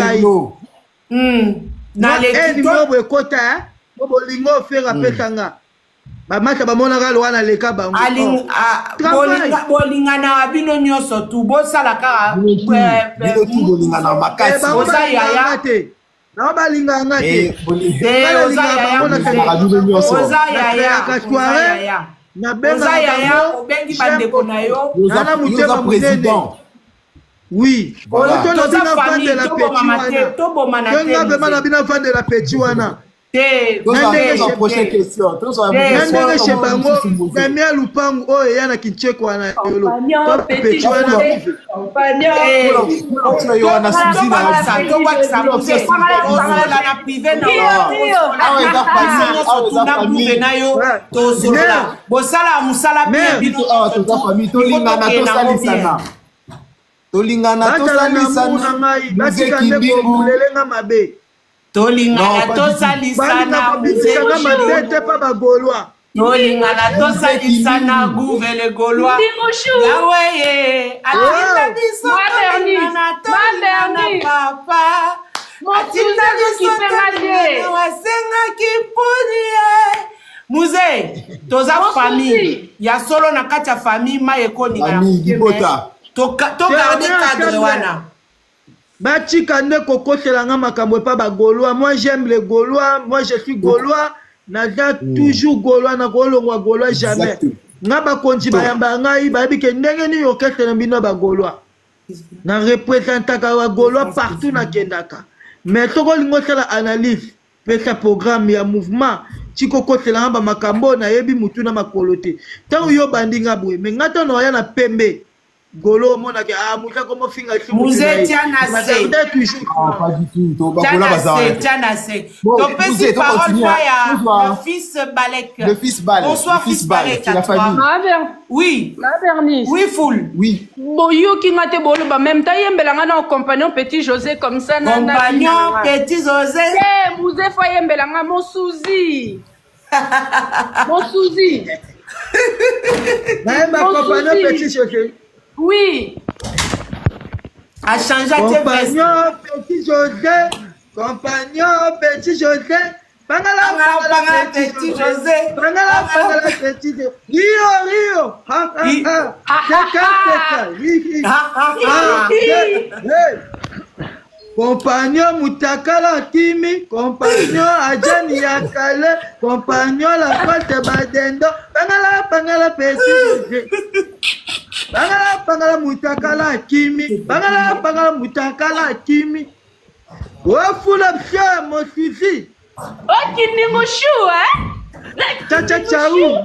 na les numéro ekota bolingo faire pesanga bamata bamonaka lwana leka bango bolingana bino nyonso tu bosala kaka bolingana makasi oza yaya te na balinganga te oza yaya na benga yaya obengi bandeko na yo na mutema munene oui toza famille tobomana te tenga bema na bina vandela petit wana nandenge chez bango nami ya lupangu oyo eya na kincheko wana yolo petit wana bosala musala tolingana tosalisana muzeki mbingu lelenga mabe tolingana tosalisana muzeki pa bagolwa tolingana tosalisana Gouvé le Gaulois yaweye atinda biso tolingana papa atinda biso tolingana wasengaki mpuni muze toza famille ya solo na kati ya famille mayekoningana to garder cadre wana batika nde kokotelanga makambo epa bagolwa moi j'aime les Gaulois moi je suis Gaulois naza toujours Gaulois na kolongwa Gaulois jamais nga bakonzi bayamba ngai bayebi ke ndenge nini orchestre na bino bagolwa na représentaka bagolwa partout nakendaka mais tokolingo osala analyse pesa programme ya mouvement tikokotelanga bamakambo nayebi mutu na makolo te ntango yo bandinga boye me nga ntango oya na pembe Golo mona ke muta komo finga si muzetia na se pas du tout tiana se to petit parole ya le fils Balek bonsoir fils Balek la famille oui ma Bernice oui full oui boyo ki ngate bolo ba même ta yembelanga na compagnon petit José comme ça na compagnon petit José muze fa yembelanga mon souzi na ma compagnon petit José. Oui. A changé compagnon petit José. Pangala petit José. Pangala petit José. Rio. Compagnon Mutakala Kimi, compagnon Adjani Yakale, compagnon la Côte Badendo, Pangala petit José. Pangala Mutakala Kimi, Pangala Mutakala Kimi. Wafula pia Motivi. Ok, Ningoshu, Tcha ciao.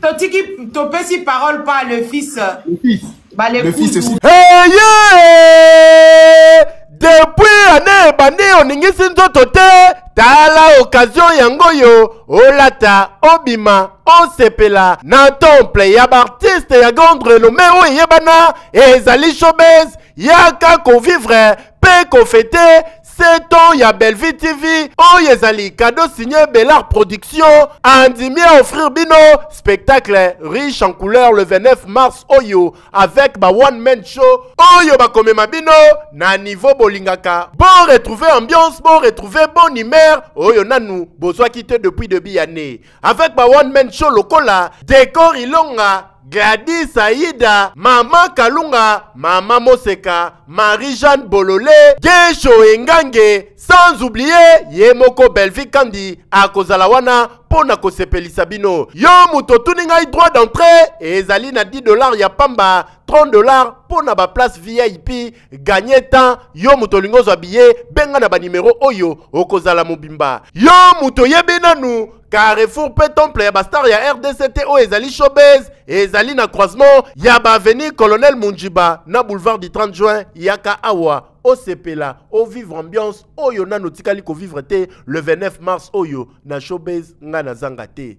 Totiki topesi parole pas le fils. Le fils. Bah Le fils aussi. Hey, yeah! Depuis année bandi oningisi nzoto te tala occasion yango yo olata obima osepela na temple ya baartiste ya grande renommée oyo eyebana ezali showbiz yaka kovivre pe kofete 7 ans ya Belleville TV oyo ezali cadeau signé Bellard Production andimi à offrir bino spectacle riche en couleurs le 29 mars oyo avec ba one man show oyo bakomema bino na niveau bolingaka bon retrouver ambiance bon retrouver bonne humeur oyo nanu bozwa quitté depuis début année avec ba one man show lokola décor ilonga Gladys Aïda, Maman Kalunga, Maman Moseka, Marie-Jeanne Bololé, Gesho Engange, sans oublier Yemoko Belleville Kandi, Akozalawana, Pona Kosepelisa bino. Yo muto tuninga droit d'entrée, et ezali na $10 ya pamba, $30 pona ba place VIP, gagner temps, yo muto lingozo habillé, benga na ba numéro oyo, okozala mobimba. Yo muto yebinanu, Carrefour pe temple ya bastar ya RDCT o ezali showbiz ezali na croisement ya ba avenue Colonel Munjiba na boulevard du 30 juin yaka awa osepela o vivre ambiance oyo na notikali ko vivre te le 29 mars oyo na showbiz nga na zanga te.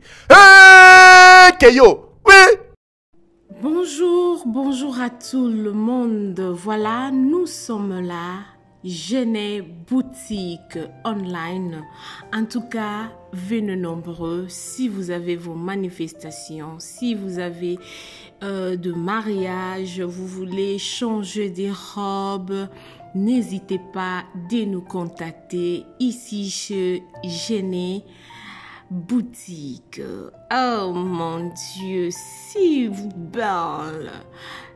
Keyo oui. Bonjour à tout le monde. Voilà, nous sommes là. Genève boutique online. En tout cas, venez nombreux. Si vous avez vos manifestations, si vous avez de mariage, vous voulez changer des robes, n'hésitez pas de nous contacter ici chez Genève boutique. Oh mon Dieu, si vous belle.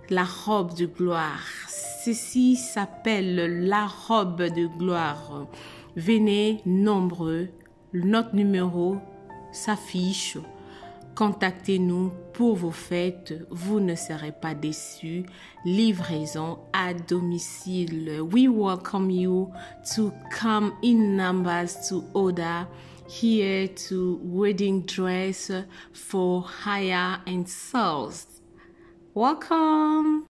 La robe de gloire. Ceci s'appelle la robe de gloire. Venez nombreux. Notre numéro s'affiche. Contactez-nous pour vos fêtes. Vous ne serez pas déçus. Livraison à domicile. We welcome you to come in numbers to order here to wedding dress for hire and sales. Welcome.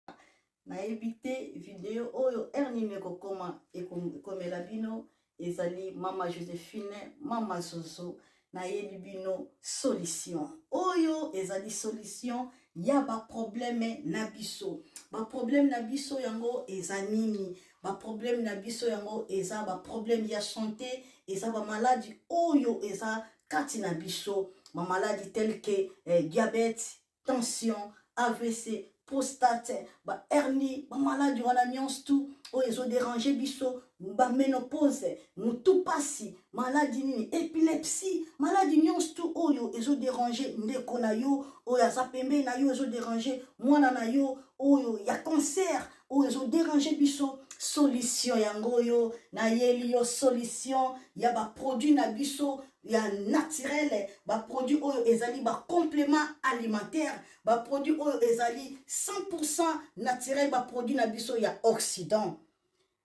Naibite vidéo oyo ernine kokoma ekomela bino ezali mama Joséphine mama Zozo na yebi bino solution oyo ezali solution ya ba problème na biso yango eza nini ba problème na biso yango eza ba problème ya santé eza ba maladie oyo eza kati na biso ba maladie telle que diabète tension AVC, prostate, ba hernie, ba maladie wana nyonso tout oyo ezo déranger biso, ba ménopause, mutu pasi, maladie nini, épilepsie, maladie nyonso tout oyo ezo déranger ndeko na yo, oyo aza pembe na yo ezo déranger mwana na yo, oyo ya cancer, oyo ezo déranger biso, solution yango yo, na yeli yo solution, ya ba produit na biso, ya naturel, ba produit oyo ezali ba complément alimentaire, ba produit oyo ezali 100% naturel, ba produit na biso ya Occident.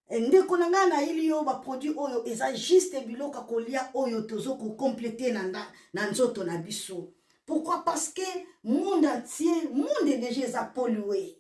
Ndeko nanga na ili yo ba produit oyo eza juste biloka kolia oyo tozo ko compléter na nzoto na biso. Pourquoi? Parce que monde entier, monde déjà eza pollué.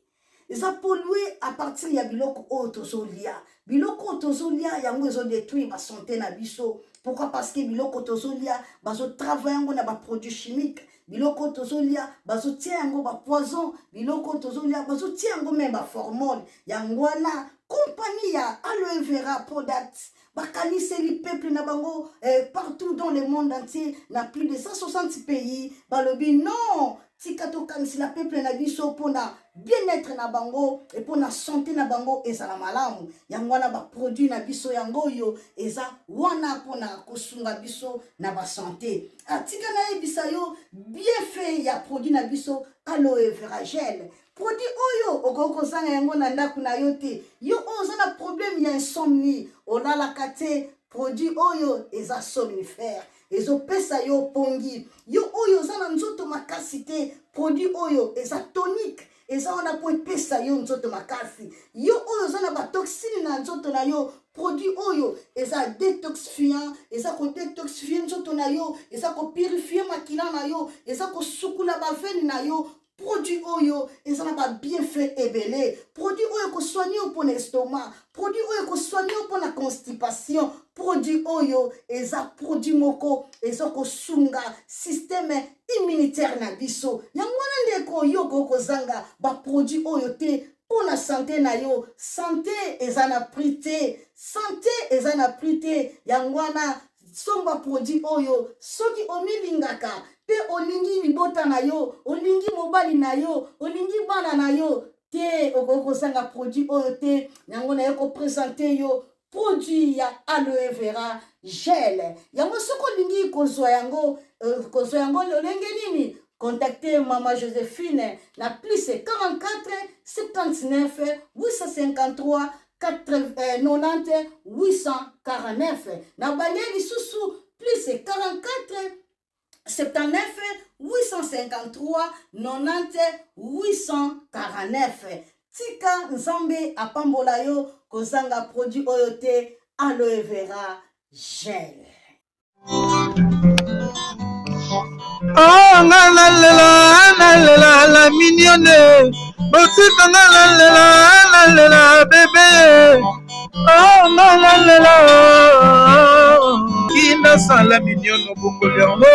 Eza pollué à partir ya biloko oyo tozo lia. Biloko tozo lia yango ezo détruire ba santé na biso. Pourquoi? Parce que biloko tozolia bazo travailler ngo na ba produits chimiques, biloko tozolia bazo tia yango ba poison, biloko tozolia bazo tia yango même ba hormone. Yango wana compagnie ya aloe vera products bakaniseli peuple na bango partout dans le monde entier, na plus de 160 pays, balobi non tikato kanisi la peuple na biso pona bien-être na bango et pona santé na bango eza na malamu yango wana ba produit na biso yango yo eza wana pona kosunga biso na ba santé atika na ebisa yo bien fait ya produit na biso aloe vera gel produit oyo okoko zanga yango na ndaku na yo te yo oza na problème ya insomnie olala kate produit oyo eza somnifère ezo pesa yo pongi yo oyo za na nzoto makasi te produit oyo eza tonique eza wana po epesa yo nzoto makasi yo oyo oza na batoxine na nzoto na yo produit oyo eza détoxifiant eza kodétoxifie nzoto na yo eza kopurifie makila na yo eza kosukula baveni na yo produit oyo eza na babienfait ebele produit oyo kosoigne yo mpona estomac produit oyo kosoigne yo mpona constipation produit oyo eza produit moko eza kosunga système immunitaire na biso yango wana ndeko yo kokozanga baproduit oyo te mpona santé na yo santé eza na prix te santé eza na prix te yango wana somba produit oyo soki omilingaka pe olingi libota na yo olingi mobali na yo olingi bana na yo te okozanga produit oyo te yango na yo kopresente yo produit ya aloe vera gel yango soko olingi kozwa yango lolenge nini contactez Maman Joséphine na plus 44 79 853 90 849 na balieli susu plus 44 79 853 90 849 tika nzambe apambola yo kozanga produit oyo te aloe vera gel. Oh nalela la mignonne botika nalela bébé oh nalela kina sala mignonne bokoli yango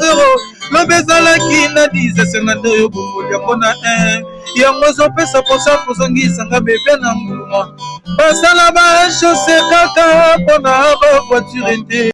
0 lobezalaki na 10 senganda oyo bokoli yango na 1 yango ozopesa posa kozongisanga bebe na mbuma basala bachose kaka mpona bavoiture te